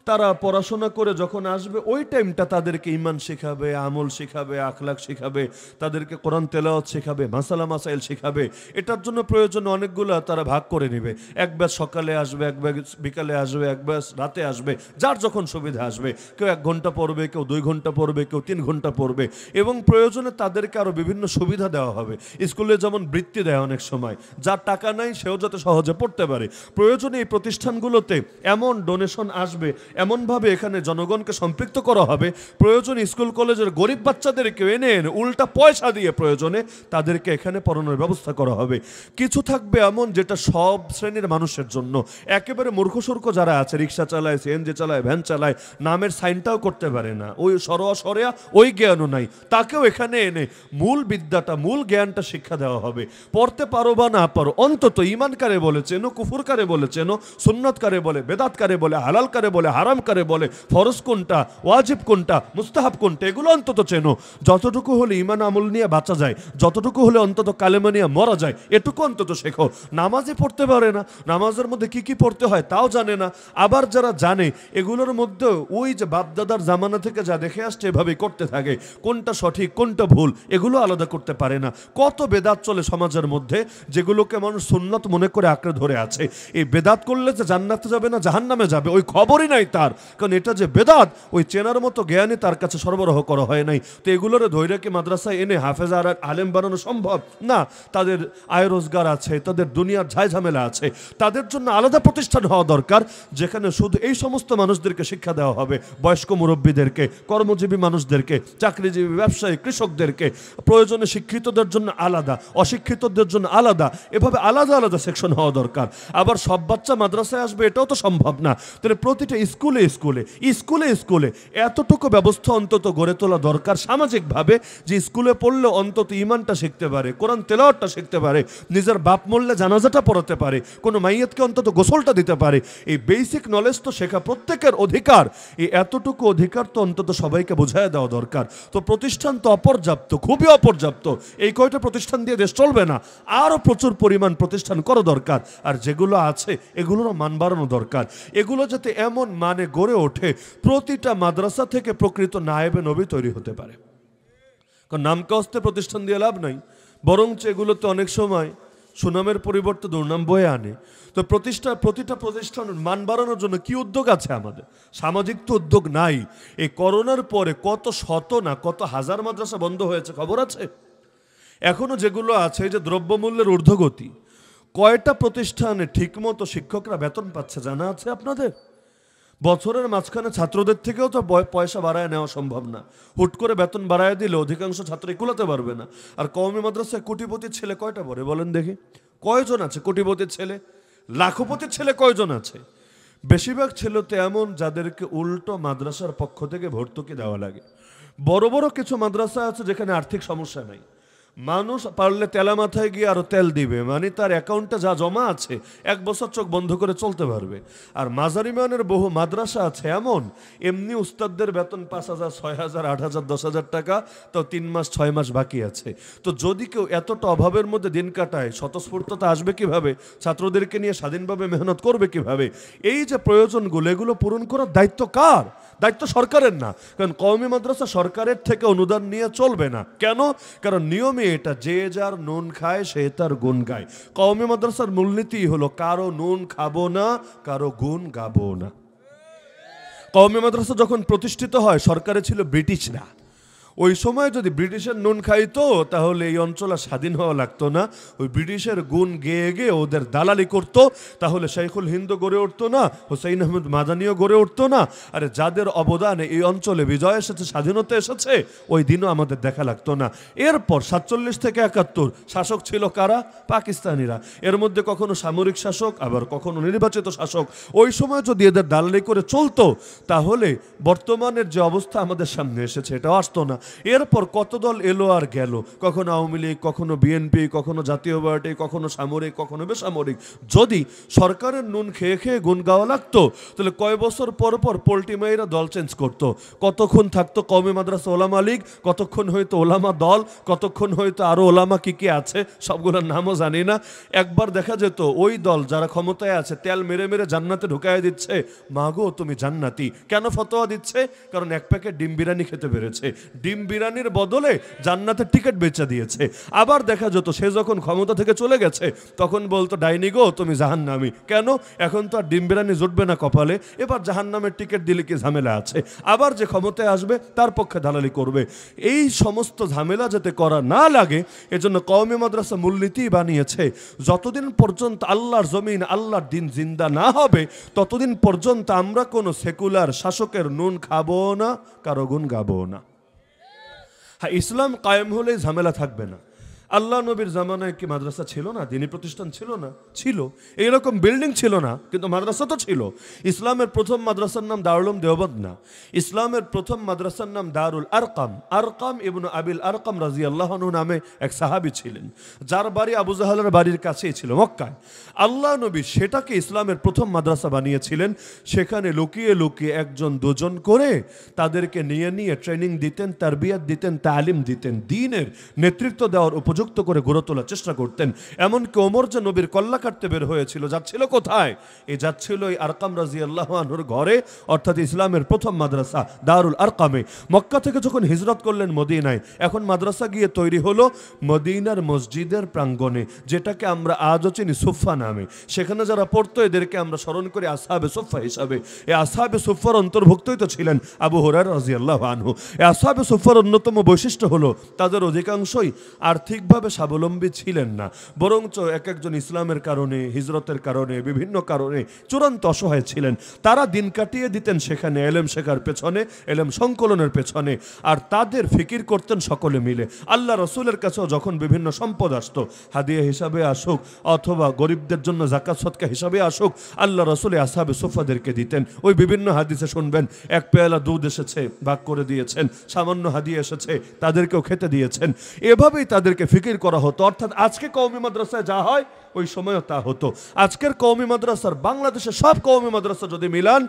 তারা পড়াশোনা করে যখন আসবে ওই টাইমটা তাদেরকে ইমান শেখাবে, আমল শেখাবে, আখলাক শেখাবে, তাদেরকে কোরআন তেলাওয়াত শেখাবে, মাসালা মাসাইল শেখাবে। এটার জন্য প্রয়োজন অনেকগুলো তারা ভাগ করে নেবে, এক ব্যাচ সকালে আসবে, এক ব্যাচ বিকালে আসবে, এক ব্যাচ রাতে আসবে, যার যখন সুবিধা আসবে। কেউ 1 ঘন্টা পড়বে, কেউ 2 ঘন্টা পড়বে, কেউ 3 ঘন্টা পড়বে। এবং প্রয়োজনে তাদেরকে আরও বিভিন্ন সুবিধা দেওয়া হবে। স্কুলে যেমন বৃত্তি দেয় অনেক সময়, যার টাকা নাই সেও যাতে সহজে পড়তে পারে। প্রয়োজনে এই প্রতিষ্ঠানগুলোতে এমন ডোনেশন আসবে, এমনভাবে এখানে জনগণকে সম্পৃক্ত করা হবে, প্রয়োজনে স্কুল কলেজের গরিব বাচ্চাদেরকে এনে এনে উল্টা পয়সা দিয়ে প্রয়োজনে তাদেরকে এখানে পড়ানোর ব্যবস্থা করা হবে। কিছু থাকবে এমন যেটা সব শ্রেণীর মানুষের জন্য। একেবারে মূর্খসূর্খ যারা আছে, রিক্সা চালায়, সিএনজি চালায়, ভ্যান চালায়, নামের সাইনটাও করতে পারে না, ওই সরোয়া সরেয়া ওই জ্ঞানও নাই, তাকেও এখানে এনে মূল বিদ্যাটা, মূল জ্ঞানটা শিক্ষা দেওয়া হবে। পড়তে পারো বা না পারো, অন্তত ইমান কারে বলে চেনো, কুফুর কারে বলে চেনো, সুন্নত কারে বলে, বেদাত কারে বলে, হালাল কারে বলে, হারাম কারে বলে, ফরজ কোনটা, ওয়াজিব কোনটা, মুস্তাহাব কোনটা, এগুলো অন্তত চেনো। যতটুকু হলে ইমান আমল নিয়ে বাঁচা যায়, যতটুকু হলে অন্তত কালেমা নিয়ে মরা যায়, এটুকু অন্তত শেখো। নামাজই পড়তে পারে না, নামাজের মধ্যে কি কি পড়তে হয় তাও জানে না। আবার যারা জানে এগুলোর মধ্যে ওই যে বাপদাদার জামানা থেকে যা দেখে আসছে এভাবেই করতে থাকে, কোনটা সঠিক কোনটা ভুল এগুলো আলাদা করতে পারে না। কত বেদাত চলে সমাজের মধ্যে, যেগুলোকে মানুষ সুন্নত মনে করে আঁকড়ে ধরে আছে। এই বেদাত করলে যে জান্নাতে যাবে না জাহান্নামে যাবে ওই খবরই নাই তার, কারণ এটা যে বেদাত ওই চেনার মতো জ্ঞানই তার কাছে সরবরাহ করা হয় নাই। তো এগুলোর ধৈর্যকে মাদ্রাসায় এনে হাফেজ আর আলেম বানানো সম্ভব না। তাদের আয় রোজগার আছে, তাদের দুনিয়ার ঝাই ঝামেলা আছে, তাদের জন্য আলাদা প্রতিষ্ঠান হওয়া দরকার, যেখানে শুধু এই সমস্ত মানুষদেরকে শিক্ষা দেওয়া হবে, বয়স্ক মুরব্বীদেরকে, কর্মজীবী মানুষদেরকে, চাকরিজীবী, ব্যবসায়ী, কৃষকদেরকে, প্রয়োজনে শিক্ষিতদের জন্য আলাদা, অশিক্ষিতদের জন্য আলাদা, এভাবে আলাদা আলাদা সেকশন হওয়া দরকার। আবার সব বাচ্চা মাদ্রাসায় আসবে এটাও তো সম্ভব না। তাহলে প্রতিটা স্কুলে স্কুলে স্কুলে স্কুলে এতটুকু ব্যবস্থা অন্তত গড়ে তোলা দরকার সামাজিকভাবে, যে স্কুলে পড়লে অন্তত ইমানটা শিখতে পারে, কোরআন তেলাওয়াতটা শিখতে পারে, নিজের বাপ মরলে জানাজাটা পড়াতে পারে, কোনো মাইয়াতকে অন্তত গোসলটা দিতে পারে। এই বেসিক নলেজ তো শেখা প্রত্যেকের অধিকার। এই এতটুকু অধিকার তো অন্তত সবাইকে বোঝায় দেওয়া দরকার। তো প্রতিষ্ঠান তো অপর্যাপ্ত, খুবই অপর্যাপ্ত। এই কয়টা প্রতিষ্ঠান দিয়ে দেশ চলবে না, আরও প্রচুর পরিমাণ প্রতিষ্ঠান করা দরকার। আর যেগুলো আছে এগুলোরও মান বাড়ানো দরকার। এগুলো যাতে এমন মানে গড়ে ওঠে প্রতিটা মাদ্রাসা থেকে প্রকৃত নায়েবে নবী তৈরি হতে পারে। কারণ নামকাস্তে প্রতিষ্ঠান দিয়ে লাভ নাই, বরঞ্চ এগুলোতে অনেক সময় সুনামের পরিবর্তে দুর্নাম বয়ে আনে। তো প্রতিটা প্রতিষ্ঠান মান বাড়ানোর জন্য কি উদ্যোগ আছে আমাদের? সামাজিক তো উদ্যোগ নাই। এই করোনার পরে কত শত না কত হাজার মাদ্রাসা বন্ধ হয়েছে, খবর আছে? এখনো যেগুলো আছে, যে দ্রব্যমূল্যের ঊর্ধ্বগতি, কয়টা প্রতিষ্ঠানে ঠিকমতো শিক্ষকরা বেতন পাচ্ছে জানা আছে আপনাদের? বছরের মাঝখানে ছাত্রদের থেকেও তো পয়সা বাড়ায় নেওয়া সম্ভব না। হুট করে বেতন বাড়ায় দিলে অধিকাংশ ছাত্র কুলাতে পারবে না। আর কওমি মাদ্রাসায় কোটিপতির ছেলে কয়টা পড়ে বলেন দেখি? কয়জন আছে কোটিপতির ছেলে? লাখপতির ছেলে কয়জন আছে? বেশিরভাগ ছেলে তো এমন যাদেরকে উল্টো মাদ্রাসার পক্ষ থেকে ভর্তুকি দেওয়া লাগে। বড় বড় কিছু মাদ্রাসা আছে যেখানে আর্থিক সমস্যা নাই, মানুষ পারলে তেলা মাথায় গিয়ে আরো তেল দিবে, মানে তার অ্যাকাউন্টে যা জমা আছে 1 বছর চোখ বন্ধ করে চলতে পারবে। আর মাঝারি মানের বহু মাদ্রাসা আছে এমন, এমনি উস্তাদদের বেতন 5,000, 6,000, 8,000, 10,000 টাকা, তো 3 মাস 6 মাস বাকি আছে। তো যদি কেউ এতটা অভাবের মধ্যে দিন কাটায়, স্বতঃস্ফূর্ততা আসবে কিভাবে? ছাত্রদেরকে নিয়ে স্বাধীনভাবে মেহনত করবে কিভাবে? এই যে প্রয়োজনগুলো, এগুলো পূরণ করার দায়িত্ব কার? দায়িত্ব সরকারের না। কারণ কওমি মাদ্রাসা সরকারের থেকে অনুদান নিয়ে চলবে না। কেন? কারণ নিয়মে এটা, যে যার নুন খায় সে তার গুণ গায়। কওমি মাদ্রাসার মূলনীতি হলো কারো নুন খাবো না, কারো গুণ গাবো না। কওমি মাদ্রাসা যখন প্রতিষ্ঠিত হয় সরকারে ছিল ব্রিটিশরা। ওই সময় যদি ব্রিটিশের নুন খাইতো তাহলে এই অঞ্চল স্বাধীন হওয়া লাগতো না। ওই ব্রিটিশের গুণ গেয়ে গিয়ে ওদের দালালি করতো, তাহলে শাইখুল হিন্দ গড়ে উঠতো না, হুসাইন আহমেদ মাদানিও গড়ে উঠতো না। আরে যাদের অবদানে এই অঞ্চলে বিজয় এসেছে, স্বাধীনতা এসেছে, ওই দিনও আমাদের দেখা লাগতো না। এরপর 47 থেকে 71 শাসক ছিল কারা? পাকিস্তানিরা। এর মধ্যে কখনো সামরিক শাসক, আবার কখনো নির্বাচিত শাসক। ওই সময় যদি এদের দালালি করে চলতো তাহলে বর্তমানের যে অবস্থা আমাদের সামনে এসেছে এটাও আসতো না। এরপর কত দল এলো আর গেল, কখনো আওয়ামী লীগ, কখনো বিএনপি, কখনো জাতীয় পার্টি, কখনো সামরিক, কখনো বেসামরিক। যদি সরকারের নুন খেয়ে খেয়ে গুণ গাওয়া লাগতো তাহলে কয় বছর পর পর পোল্ট্রি মাইরা দল চেঞ্জ করতো। কতক্ষণ থাকতো কওমি মাদ্রাসা ওলামা লীগ, কতক্ষণ হয়তো ওলামা দল, কতক্ষণ হয়তো আরো ওলামা কি কি আছে সবগুলোর নামও জানি না। একবার দেখা যেত ওই দল যারা ক্ষমতায় আছে তেল মেরে মেরে জান্নাতে ঢুকায় দিচ্ছে, মাগো তুমি জান্নাতি। কেন ফতোয়া দিচ্ছে? কারণ এক প্যাকেট ডিম বিরিয়ানি খেতে পেরেছে, ডিম বিরিয়ানির বদলে জান্নাতের টিকিট বেচে দিয়েছে। আবার দেখা যেত সে যখন ক্ষমতা থেকে চলে গেছে তখন বলতো ডাইনি গো তুমি জাহান্নামী। কেন? এখন তো আর ডিম বিরিয়ানি জুটবে না কপালে, এবার জাহান্নামের টিকিট দিলে কি ঝামেলা আছে। আবার যে ক্ষমতায় আসবে তার পক্ষে দালালি করবে। এই সমস্ত ঝামেলা যাতে করা না লাগে এজন্য কওমি মাদ্রাসা মূলনীতি বানিয়েছে, যতদিন পর্যন্ত আল্লাহর জমিন আল্লাহর দিন জিন্দা না হবে ততদিন পর্যন্ত আমরা কোনো সেকুলার শাসকের নুন খাবো না, কারো গুণ গাবো না। হ্যাঁ, ইসলাম কায়েম হলে ঝামেলা থাকবে না। আল্লাহ নবীর জামানায় কি মাদ্রাসা ছিল না? দিনী প্রতিষ্ঠান ছিল না? ছিল। এইরকম বিল্ডিং ছিল না, কিন্তু মাদ্রাসা তো ছিল। ইসলামের প্রথম মাদ্রাসার নাম দারুল উলুম দেওবন্দ না, ইসলামের প্রথম মাদ্রাসার নাম দারুল আরকাম। আরকাম ইবনে আবিল আরকাম রাদিয়াল্লাহু আনহু নামে এক সাহাবী ছিলেন, যার বাড়ি আবু জাহলের বাড়ির কাছেই ছিল মক্কায়। আল্লাহ নবী সেটাকে ইসলামের প্রথম মাদ্রাসা বানিয়েছিলেন। সেখানে লুকিয়ে লুকিয়ে একজন দুজন করে তাদেরকে নিয়ে নিয়ে ট্রেনিং দিতেন, তারবিয়াত দিতেন, তালিম দিতেন, দ্বীনের নেতৃত্ব দেওয়ার উপযুক্ত করে গড়ে তোলার চেষ্টা করতেন। এমনকি ওমর যে নবীর কল্লা কাটতে বের হয়েছিল, যাচ্ছিল কোথায়? এই যাচ্ছিল এই আরকাম রাদিয়াল্লাহু আনহুর ঘরে, অর্থাৎ ইসলামের প্রথম মাদ্রাসা দারুল আরকামে। মক্কা থেকে যখন হিজরত করলেন মদিনায়, এখন মাদ্রাসা গিয়ে তৈরি হলো মদিনার মসজিদের প্রাঙ্গণে, যেটাকে আমরা আজও চিনি সুফা নামে। সেখানে যারা পড়তো এদেরকে আমরা স্মরণ করি আসহাবে সুফা হিসাবে। এই আসহাবে সুফার অন্তর্ভুক্তই তো ছিলেন আবু হুরায়রা রাদিয়াল্লাহু আনহু। এই আসহাবে সুফার অন্যতম বৈশিষ্ট্য হলো তাদের অধিকাংশই আর্থিকভাবে স্বাবলম্বী ছিলেন না, বরঞ্চ এক একজন ইসলামের কারণে, হিজরতের কারণে, বিভিন্ন কারণে চূড়ান্ত অসহায় ছিলেন। তারা দিন কাটিয়ে দিতেন সেখানে এলেম শেখার পেছনে, এলেম সংকলনের পেছনে, আর তাদের ফিকির করতেন সকলে মিলে। আল্লাহ রসুলের কাছেও যখন বিভিন্ন সম্পদ আসতো, হাদিয়া হিসাবে আসুক অথবা গরিবদের জন্য যাকাত সদকা হিসাবে আসুক, আল্লাহ রসুল আসহাবে সুফাদেরকে দিতেন। ওই বিভিন্ন হাদিসে শুনবেন এক পেয়ালা দুধ এসেছে ভাগ করে দিয়েছেন, সামান্য হাদিয়া এসেছে তাদেরকেও খেতে দিয়েছেন। এভাবেই তাদেরকে ফিকির করা হতো। অর্থাৎ আজকে কওমি মাদ্রাসায় যা হয় ওই সময়ও তা হতো। আজকের কওমি মাদ্রাসার বাংলাদেশের সব কওমি মাদ্রাসা যদি মিলান,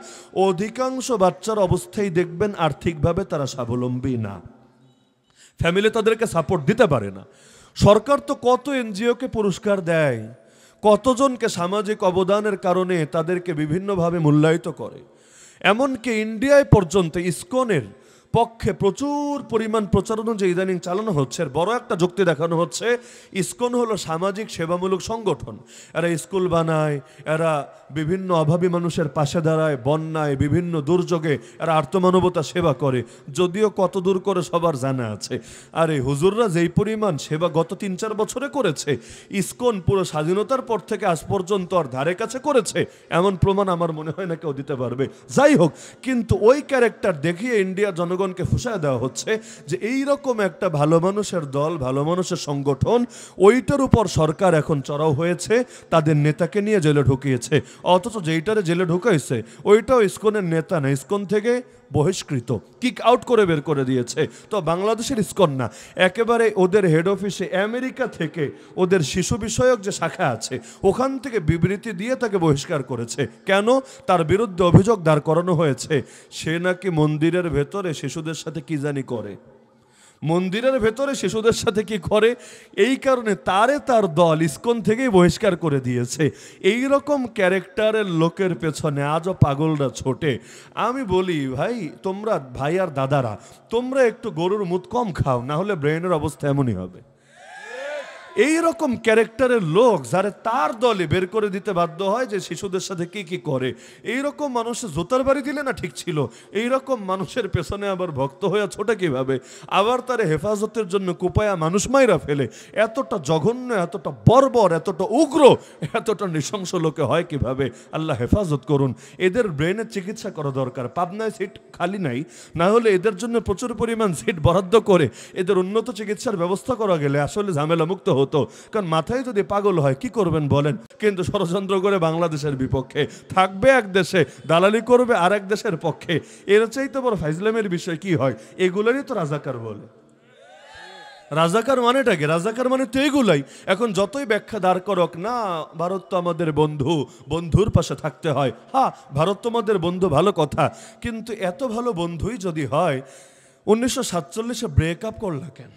অধিকাংশ বাচ্চার অবস্থায় দেখবেন আর্থিকভাবে তারা স্বাবলম্বী না, ফ্যামিলি তাদেরকে সাপোর্ট দিতে পারে না। সরকার তো কত এনজিওকে পুরস্কার দেয়, কতজনকে সামাজিক অবদানের কারণে তাদেরকে বিভিন্নভাবে মূল্যায়িত করে। এমনকি ইন্ডিয়ায় পর্যন্ত ইসকনের পক্ষে প্রচুর পরিমাণ প্রচারণা যে ইদানিং চালানো হচ্ছে, বড় একটা যুক্তি দেখানো হচ্ছে ইসকন হলো সামাজিক সেবামূলক সংগঠন। এরা স্কুল বানায়, এরা বিভিন্ন অভাবী মানুষের পাশে দাঁড়ায়, বন্যায় বিভিন্ন দুর্যোগে এরা আর্তমানবতা সেবা করে। যদিও কত দূর করে সবার জানা আছে। আর এই হুজুররা যেই পরিমাণ সেবা গত 3-4 বছরে করেছে, ইসকন পুরো স্বাধীনতার পর থেকে আজ পর্যন্ত আর ধারে কাছে করেছে এমন প্রমাণ আমার মনে হয় না কেউ দিতে পারবে। যাই হোক, কিন্তু ওই ক্যারেক্টার দেখিয়ে ইন্ডিয়ার জনগণকে ফুঁসায় দেওয়া হচ্ছে যে এই রকম একটা ভালো মানুষের দল, ভালো মানুষের সংগঠন, ওইটার উপর সরকার এখন চড়াও হয়েছে, তাদের নেতাকে নিয়ে জেলে ঢুকিয়েছে। অথচ যেইটারে জেলে ঢুকাইছে ওইটাও ইসকনের নেতা না, ইসকন থেকে বহিষ্কৃত, কিক আউট করে বের করে দিয়েছে। তো বাংলাদেশের ইসকন না, একেবারে ওদের হেড অফিসে আমেরিকা থেকে ওদের শিশু বিষয়ক যে শাখা আছে ওখান থেকে বিবৃতি দিয়ে তাকে বহিষ্কার করেছে। কেন? তার বিরুদ্ধে অভিযোগ দাঁড় করানো হয়েছে সে নাকি মন্দিরের ভেতরে শিশুদের সাথে কি জানি করে, মন্দিরের ভেতরে শিশুদের সাথে কি করে, এই কারণে তার দল ইসকন থেকেই বহিষ্কার করে দিয়েছে। এই রকম ক্যারেক্টারের লোকের পেছনে আজও পাগলরা ছোটে। আমি বলি ভাই, তোমরা ভাই আর দাদারা, তোমরা একটু গরুর মুত কম খাও, না হলে ব্রেনের অবস্থা এমনই হবে। এই রকম ক্যারেক্টারের লোক যারা তার দলে বের করে দিতে বাধ্য হয় যে শিশুদের সাথে কি কি করে, এই রকম মানুষের জোতার বাড়ি দিলে না ঠিক ছিল, এই রকম মানুষের পেছনে আবার ভক্ত হয়ে ছোটে কিভাবে, আবার তার হেফাজতের জন্য কুপায়া মানুষ মাইরা ফেলে। এতটা জঘন্য, এতটা বর্বর, এতটা উগ্র, এতটা নৃশংস লোকে হয় কিভাবে? আল্লাহ হেফাজত করুন। এদের ব্রেনের চিকিৎসা করা দরকার। পাবনায় সিট খালি নাই, না হলে এদের জন্য প্রচুর পরিমাণ সিট বরাদ্দ করে এদের উন্নত চিকিৎসার ব্যবস্থা করা গেলে আসলে ঝামেলা মুক্ত হতো। হতো, কারণ মাথায় যদি পাগল হয় কি করবেন বলেন। কিন্তু ষড়যন্ত্র করে বাংলাদেশের বিপক্ষে থাকবে এক দেশে, দালালি করবে আর এক দেশের পক্ষে, এর চাইতে বড় ফাইজলামের বিষয় কি হয়? এগুলোরই তো রাজাকার বলে। রাজাকার মানেটা কি? রাজাকার মানে তো এগুলাই। এখন যতই ব্যাখ্যা দাঁড় করক না, ভারত তো আমাদের বন্ধু, বন্ধুর পাশে থাকতে হয়। হ্যাঁ, ভারত তো আমাদের বন্ধু, ভালো কথা, কিন্তু এত ভালো বন্ধুই যদি হয় 1947-এ ব্রেকআপ করলা কেন?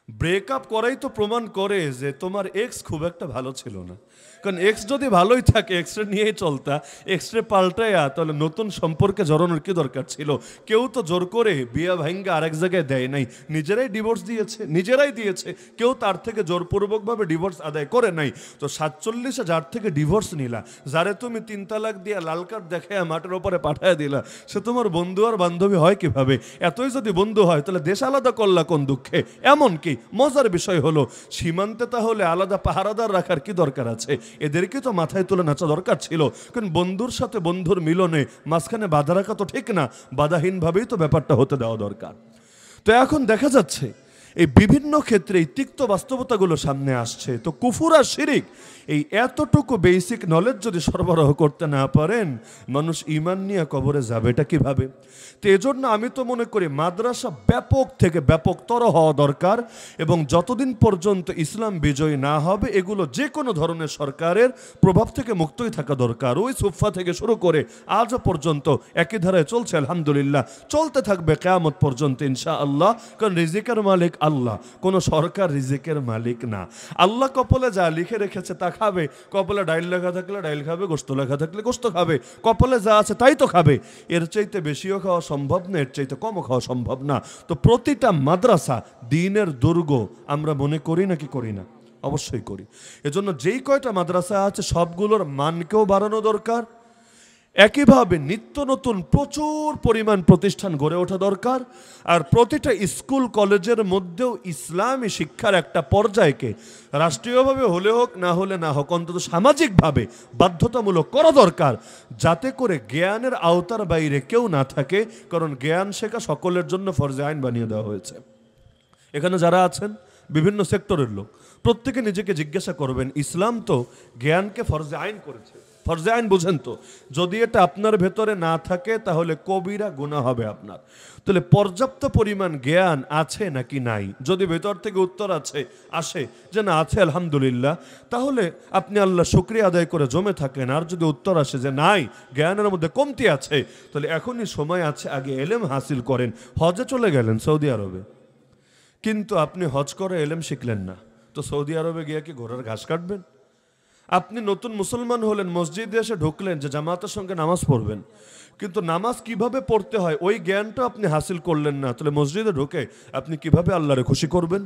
ব্রেকআপ করাই তো প্রমাণ করে যে তোমার এক্স খুব একটা ভালো ছিল না। কারণ এক্স যদি ভালোই থাকে, এক্সরে নিয়েই চলতা, এক্সরে পাল্টায়া তাহলে নতুন সম্পর্কে জড়ানোর কি দরকার ছিল? কেউ তো জোর করে বিয়া ভাঙ্গা আরেক জায়গায় দেয় নাই, নিজেরাই ডিভোর্স দিয়েছে, নিজেরাই দিয়েছে। কেউ তার থেকে জোরপূর্বকভাবে ডিভোর্স আদায় করে নাই। তো 47-এ যার থেকে ডিভোর্স নিলা, যারে তুমি 3 তালাক দিয়া লাল কার্ড দেখায় মাঠের ওপরে পাঠায় দিলা, সে তোমার বন্ধু আর বান্ধবী হয় কিভাবে? এতই যদি বন্ধু হয় তাহলে দেশ আলাদা করলা কোন দুঃখে? এমনকি মজার বিষয় হলো, সীমান্তে তাহলে আলাদা পাহারাদার রাখার কি দরকার আছে? এদেরকে তো মাথায় তুলে নাচা দরকার ছিল। কারণ বন্ধুর সাথে বন্ধুর মিলনে মাঝখানে বাধা রাখা তো ঠিক না, বাধাহীনভাবেই তো ব্যাপারটা হতে দেওয়া দরকার। তো এখন দেখা যাচ্ছে এই বিভিন্ন ক্ষেত্রে এই তিক্ত বাস্তবতাগুলো সামনে আসছে। তো কুফর আর শিরিক, এই এতটুকু বেসিক নলেজ যদি সরবরাহ করতে না পারেন, মানুষ ঈমান নিয়ে কবরে যাবে এটা কিভাবে? তো এজন্য আমি তো মনে করি মাদ্রাসা ব্যাপক থেকে ব্যাপকতর হওয়া দরকার, এবং যতদিন পর্যন্ত ইসলাম বিজয়ী না হবে এগুলো যে কোনো ধরনের সরকারের প্রভাব থেকে মুক্তই থাকা দরকার। ওই সুফা থেকে শুরু করে আজও পর্যন্ত একই ধারায় চলছে, আলহামদুলিল্লাহ, চলতে থাকবে কিয়ামত পর্যন্ত ইনশাআল্লাহ। কারণ রিজিকের মালিক আল্লাহ, কোনো সরকার রিজিকের মালিক না। আল্লাহ কপালে যা লিখে রেখেছে তা খাবে। কপালে ডাইল লেখা থাকলে ডাইল খাবে, গোস্ত লেখা থাকলে গোস্ত খাবে। কপালে যা আছে তাই তো খাবে। এর চাইতে বেশিও খাওয়া সম্ভব না, এর চাইতে কমও খাওয়া সম্ভব না। তো প্রতিটা মাদ্রাসা দ্বীনের দুর্গ আমরা মনে করি নাকি করি না? অবশ্যই করি। এজন্য যেই কয়টা মাদ্রাসা আছে সবগুলোর মানকেও বাড়ানো দরকার। একইভাবে নিত্য নতুন প্রচুর পরিমাণ প্রতিষ্ঠান গড়ে ওঠা দরকার। আর প্রতিটা স্কুল কলেজের মধ্যেও ইসলামী শিক্ষার একটা পর্যায়কে রাষ্ট্রীয়ভাবে হলে হোক না হলে না হোক, অন্তত সামাজিকভাবে বাধ্যতামূলক করা দরকার, যাতে করে জ্ঞানের আওতার বাইরে কেউ না থাকে। কারণ জ্ঞান শেখা সকলের জন্য ফরজে আইন বানিয়ে দেওয়া হয়েছে। এখানে যারা আছেন বিভিন্ন সেক্টরের লোক, প্রত্যেকে নিজেকে জিজ্ঞাসা করবেন, ইসলাম তো জ্ঞানকে ফরজে আইন করেছে। ফরজে আইন বুঝেন তো? যদি এটা আপনার ভেতরে না থাকে তাহলে কবিরা গুনাহ হবে আপনার। তাহলে পর্যাপ্ত পরিমাণ জ্ঞান আছে নাকি নাই? যদি ভেতর থেকে উত্তর আসে যে না আছে আলহামদুলিল্লাহ, তাহলে আপনি আল্লাহ শুকরিয়া আদায় করে জমে থাকেন। আর যদি উত্তর আসে যে নাই, জ্ঞানের মধ্যে কমতি আছে, তাহলে এখনই সময় আছে, আগে এলেম হাসিল করেন। হজে চলে গেলেন সৌদি আরবে, কিন্তু আপনি হজ করে এলেম শিখলেন না, তো সৌদি আরবে গিয়ে কি ঘোড়ার ঘাস কাটবেন? আপনি নতুন মুসলমান হলেন, মসজিদে এসে ঢুকলেন যে জামাতের সঙ্গে নামাজ পড়বেন, কিন্তু নামাজ কিভাবে পড়তে হয় ওই জ্ঞানটা আপনি হাসিল করলেন না, তাহলে মসজিদে ঢুকে আপনি কিভাবে আল্লাহরে খুশি করবেন?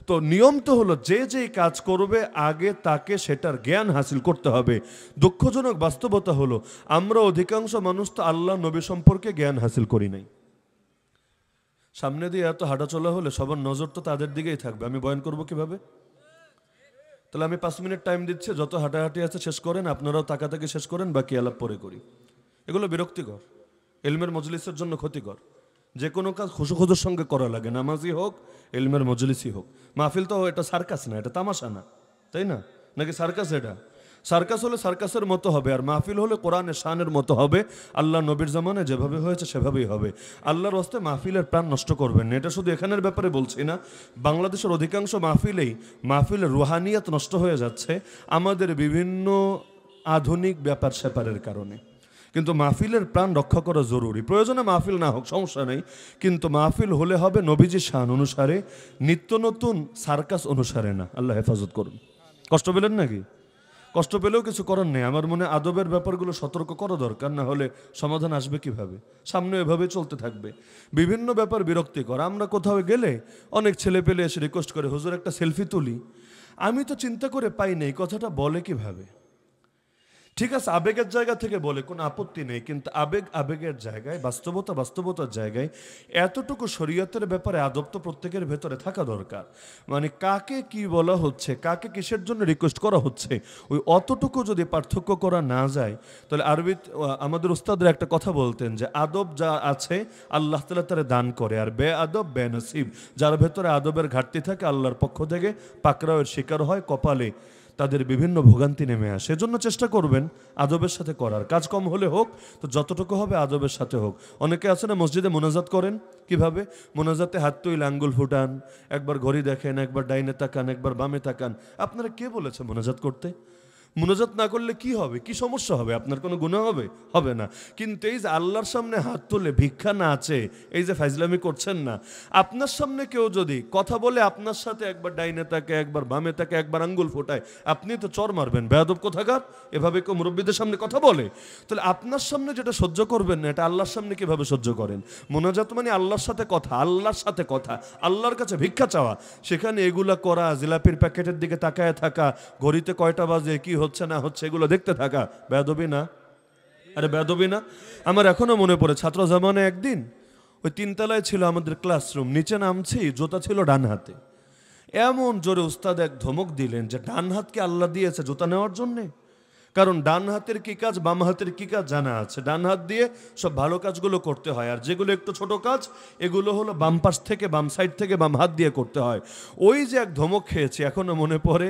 তো নিয়ম তো হলো যে যেই কাজ করবে আগে তাকে সেটার জ্ঞান হাসিল করতে হবে। দুঃখজনক বাস্তবতা হলো আমরা অধিকাংশ মানুষ তো আল্লাহ নবী সম্পর্কে জ্ঞান হাসিল করি নাই। সামনে দিয়ে এত হাঁটাচলা হলে সবার নজর তো তাদের দিকেই থাকবে, আমি বয়ান করবো কিভাবে? তাহলে আমি 5 মিনিট টাইম দিচ্ছি, যত হাঁটাহাঁটি আছে শেষ করেন, আপনারাও তাকাতাকি শেষ করেন, বাকি আলাপ পরে করি। এগুলো বিরক্তিকর, এলমের মজলিসের জন্য ক্ষতিকর। যে কোনো কাজ খুশুখুজুর সঙ্গে করা লাগে, নামাজি হোক এলমের মজলিসই হোক। মাহফিল তো এটা সার্কাস না, এটা তামাশা না, তাই না? নাকি সার্কাস? এটা সার্কাস হলে সার্কাসের মতো হবে, আর মাহফিল হলে কোরআনের শানের মতো হবে। আল্লাহ নবীর জামানে যেভাবে হয়েছে সেভাবেই হবে। আল্লাহর হস্তে মাহফিলের প্রাণ নষ্ট করবেন না। এটা শুধু এখানের ব্যাপারে বলছি না, বাংলাদেশের অধিকাংশ মাহফিলের রুহানিয়াত নষ্ট হয়ে যাচ্ছে আমাদের বিভিন্ন আধুনিক ব্যাপার স্যাপারের কারণে। কিন্তু মাহফিলের প্রাণ রক্ষা করা জরুরি। প্রয়োজনে মাহফিল না হোক সমস্যা নেই, কিন্তু মাহফিল হলে হবে নবীজির শান অনুসারে, নিত্য নতুন সার্কাস অনুসারে না। আল্লাহ হেফাজত করুন। কষ্ট পেলেন নাকি? কষ্ট পেলেও কিছু করার নেই। আমার মনে আদবের ব্যাপারগুলো সতর্ক করা দরকার, না হলে সমাধান আসবে কিভাবে? সামনে এভাবে চলতে থাকবে। বিভিন্ন ব্যাপার বিরক্তিকর। আমরা কোথাও গেলে অনেক ছেলে পেলে এসে রিকোয়েস্ট করে, হুজুর একটা সেলফি তুলি। আমি তো চিন্তা করে পাই না এই কথাটা বলে কিভাবে। ঠিক আছে, আবেগের জায়গা থেকে বলে কোনো আপত্তি নেই, কিন্তু আবেগ আবেগের জায়গায়, বাস্তবতা বাস্তবতার জায়গায় এতটুকু শরীয়তের ব্যাপারে আদব তো প্রত্যেকের ভেতরে থাকা দরকার। মানে কাকে কি বলা হচ্ছে, কাকে কিসের জন্য রিকোয়েস্ট করা হচ্ছে, ওই অতটুকু যদি পার্থক্য করা না যায়, তাহলে আরবি আমাদের উস্তাদরা একটা কথা বলতেন যে আদব যা আছে আল্লাহ তাআলা তারে দান করে, আর বে আদব বে নসিব, যার ভেতরে আদবের ঘাটতি থাকে আল্লাহর পক্ষ থেকে পাকড়াওয়ের শিকার হয়, কপালে তাদের বিভিন্ন ভোগান্তি নেমে আসে। সেজন্য চেষ্টা করবেন আদবের সাথে করার, কাজ কম হলে হোক, তো যতটুকু হবে আদবের সাথে হোক। অনেকে আছে না মসজিদে মোনাজাত করেন, কিভাবে মোনাজাতে হাত তুলে আঙ্গুল ফুটান, একবার ঘড়ি দেখেন, একবার ডাইনে তাকান, একবার বামে তাকান। আপনারা কে বলেছে মোনাজাত করতে? মুনাজাত না করলে কি হবে, কি সমস্যা হবে? আপনার কোনো গুনাহ হবে? হবে না। কিন্তু এই যে আল্লাহর সামনে হাত তুলে ভিক্ষা না আছে, এই যে ফাইজলামি করছেন না, আপনার সামনে কেউ যদি কথা বলে আপনার সাথে একবার ডাইনে তাকে, একবার বামে তাকে, একবার আঙ্গুল ফোটায়, আপনি তো চর মারবেন, বেয়াদব কোথাকার। এভাবে কেউ মুরব্বীদের সামনে কথা বলে, তাহলে আপনার সামনে যেটা সহ্য করবেন না, এটা আল্লাহর সামনে কিভাবে সহ্য করেন? মোনাজাত মানে আল্লাহর সাথে কথা, আল্লাহর সাথে কথা, আল্লাহর কাছে ভিক্ষা চাওয়া। সেখানে এগুলা করা, জিলাপির প্যাকেটের দিকে তাকায় থাকা, ঘড়িতে কয়টা বাজে, কি হচ্ছে না হচ্ছে, এগুলো দেখতে থাকা, বেয়াদবি না? আরে বেয়াদবি না? আমার এখনো মনে পড়ে ছাত্র জামানে একদিন ওই 3 তলায় ছিল আমাদের ক্লাসরুম, নিচে নামছি, জুতা ছিল ডান হাতে। এমন জোরে উস্তাদ এক ধমক দিলেন যে ডান হাতকে আল্লাহ দিয়েছে জুতা নেওয়ার জন্যে। কারণ ডান হাতের কি কাজ, বাম হাতের কি কাজ জানা আছে। ডান হাত দিয়ে সব ভালো কাজগুলো করতে হয়, আর যেগুলো একটু ছোট কাজ এগুলো হলো বাম পাশ থেকে, বাম সাইড থেকে বাম হাত দিয়ে করতে হয়। ওই যে এক ধমক খেয়েছি, এখনো মনে পড়ে।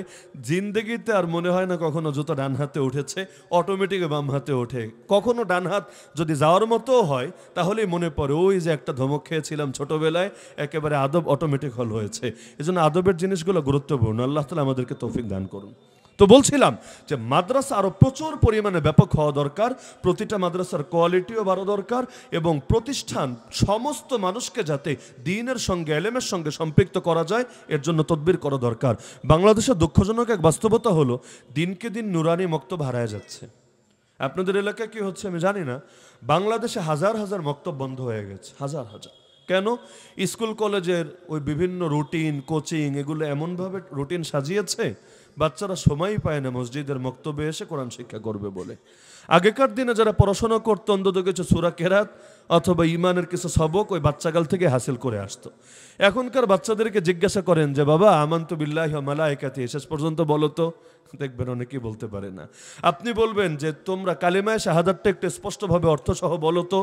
জিন্দেগিতে আর মনে হয় না কখনো জুতো ডান হাতে উঠেছে, অটোমেটিক বাম হাতে ওঠে। কখনো ডান হাত যদি যাওয়ার মতো হয় তাহলেই মনে পড়ে ওই যে একটা ধমক খেয়েছিলাম ছোটবেলায়, একেবারে আদব অটোমেটিক হল হয়েছে। এজন্য আদবের জিনিসগুলো গুরুত্বপূর্ণ। আল্লাহ তাআলা আমাদেরকে তৌফিক দান করুন। তো বলছিলাম যে মাদ্রাসা আরো প্রচুর পরিমাণে ব্যাপক হওয়া দরকার, প্রতিটা মাদ্রাসার কোয়ালিটিও বাড়া দরকার, এবং প্রতিষ্ঠান সমস্ত মানুষকে যাতে দ্বীনের সঙ্গে, ইলমের সঙ্গে সম্পৃক্ত করা যায়, এর জন্য তদবির করা দরকার। বাংলাদেশের দুঃখজনক এক বাস্তবতা হলো দিনকে দিন নুরানি মক্তব হারায় যাচ্ছে। আপনাদের এলাকায় কি হচ্ছে আমি জানি না, বাংলাদেশে হাজার হাজার মক্তব বন্ধ হয়ে গেছে, হাজার হাজার। কেন? স্কুল কলেজের ওই বিভিন্ন রুটিন, কোচিং, এগুলো এমনভাবে রুটিন সাজিয়েছে, বাচ্চারা সময়ই পায় না মসজিদের মক্তবে এসে কোরআন শিক্ষা করবে বলে। আগেকার দিনে যারা পড়াশোনা করতো অন্তত কিছু সূরা কেরাত অথবা ইমানের কিছু সবক ওই বাচ্চাকাল থেকে হাসিল করে আসতো। এখনকার বাচ্চাদেরকে জিজ্ঞাসা করেন যে বাবা আমানতু বিল্লাহি ওয়া মালাইকাতিহি শেষ পর্যন্ত বলো তো, দেখবেন অনেকেই বলতে পারে না। আপনি বলবেন যে তোমরা কালিমায়ে শাহাদাতটা একটু স্পষ্টভাবে অর্থসহ বলো তো,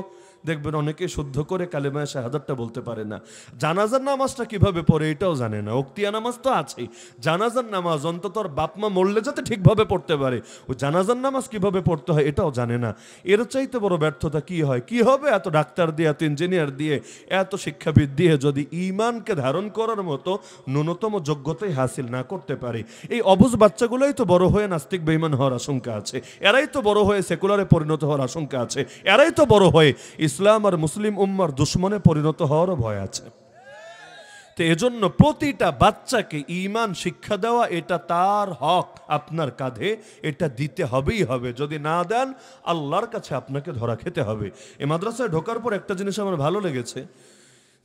দেখবেন অনেকেই শুদ্ধ করে কালিমায়ে শাহাদাতটা বলতে পারে না। জানাজার নামাজটা কিভাবে পড়ে এটাও জানে না। ওক্তিয়া নামাজ তো আছেই, জানাজার নামাজ অন্তত বাপমা মরলে যাতে ঠিকভাবে পড়তে পারে, ওই জানাজার নামাজ কিভাবে পড়তে হয় এটাও জানে না। এর চাইতে বড় ব্যর্থতা কি হয়? কি হবে এত ডাক্তার দিয়ে, এত ইঞ্জিনিয়ার দিয়ে, এত শিক্ষাবিদ দিয়ে যদি ঈমানকে ধারণ করার মতো ন্যূনতম যোগ্যতাই হাসিল না করতে পারে? এই অবুঝ বাচ্চাগুলোই তো বড় হয়ে নাস্তিক বেঈমান হওয়ার আশঙ্কা আছে, এরাই তো বড় হয়ে সেকুলারে পরিণত হওয়ার আশঙ্কা আছে, এরাই তো বড় হয়ে ইসলাম আর মুসলিম উম্মার দুশ্মনে পরিণত হওয়ারও ভয় আছে। তো এজন্য প্রতিটা বাচ্চাকে ঈমান শিক্ষা দেওয়া এটা তার হক, আপনার কাঁধে এটা দিতে হবেই হবে। যদি না দেন আল্লাহর কাছে আপনাকে ধরা খেতে হবে। এই মাদ্রাসায় ঢোকার পর একটা জিনিস আমার ভালো লেগেছে,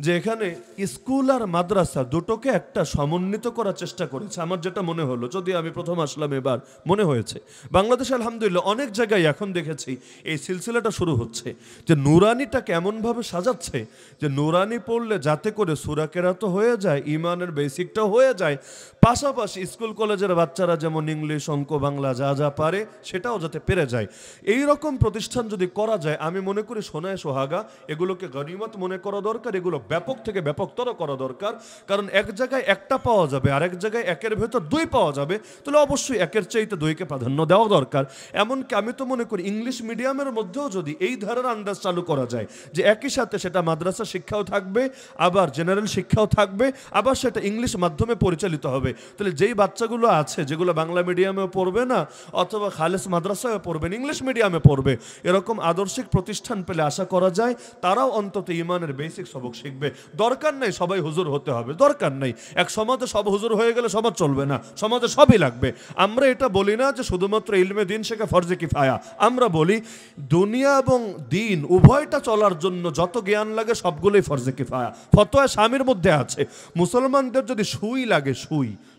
যে এখানে স্কুল আর মাদ্রাসা দুটোকে একটা সমন্বিত করার চেষ্টা করেছে। আমার যেটা মনে হলো, যদি আমি প্রথম আসলাম এবার মনে হয়েছে বাংলাদেশে আলহামদুলিল্লাহ অনেক জায়গায় এখন দেখেছি এই সিলসিলাটা শুরু হচ্ছে, যে নুরানিটা কেমনভাবে সাজাচ্ছে যে নুরানি পড়লে যাতে করে সূরা কেরাত হয়ে যায়, ইমানের বেসিকটাও হয়ে যায়, পাশাপাশি স্কুল কলেজের বাচ্চারা যেমন ইংলিশ, অঙ্ক, বাংলা যা যা পারে সেটাও যাতে পেরে যায়। এই রকম প্রতিষ্ঠান যদি করা যায়, আমি মনে করি সোনায় সোহাগা, এগুলোকে গনিমত মনে করা দরকার, এগুলো ব্যাপক থেকে ব্যাপকতর করা দরকার। কারণ এক জায়গায় একটা পাওয়া যাবে, আরেক জায়গায় একের ভেতর দুই পাওয়া যাবে, তাহলে অবশ্যই একের চাইতে দুইকে প্রাধান্য দেওয়া দরকার। এমনকি আমি তো মনে করি ইংলিশ মিডিয়ামের মধ্যেও যদি এই ধারার আন্দাজ চালু করা যায়, যে একই সাথে সেটা মাদ্রাসা শিক্ষাও থাকবে, আবার জেনারেল শিক্ষাও থাকবে, আবার সেটা ইংলিশ মাধ্যমে পরিচালিত হবে, তাহলে যেই বাচ্চাগুলো আছে যেগুলো বাংলা মিডিয়ামেও পড়বে না অথবা খালেস মাদ্রাসায় পড়বেন, ইংলিশ মিডিয়ামে পড়বে, এরকম আদর্শিক প্রতিষ্ঠান পেলে আশা করা যায় তারাও অন্তত ইমানের বেসিক সবক শিখবে। শিখবে। দরকার নেই সবাই হুজুর হতে হবে, দরকার নেই। এক সমাজে সব হুজুর হয়ে গেলে সমাজ চলবে না, সমাজে সবই লাগবে। আমরা এটা বলি না যে শুধুমাত্র ইলমে দিন শেখা ফরজে কিফায়া, আমরা বলি দুনিয়া এবং দিন উভয়টা চলার জন্য যত জ্ঞান লাগে সবগুলোই ফরজে কিফায়া। ফতোয়া স্বামীর মধ্যে আছে, মুসলমানদের যদি সুই লাগে,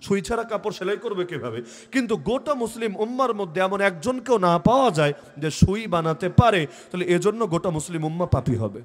সুই ছাড়া কাপড় সেলাই করবে কিভাবে? কিন্তু গোটা মুসলিম উম্মার মধ্যে এমন একজনকেও না পাওয়া যায় যে সুই বানাতে পারে, তাহলে এজন্য গোটা মুসলিম উম্মা পাপী হবে।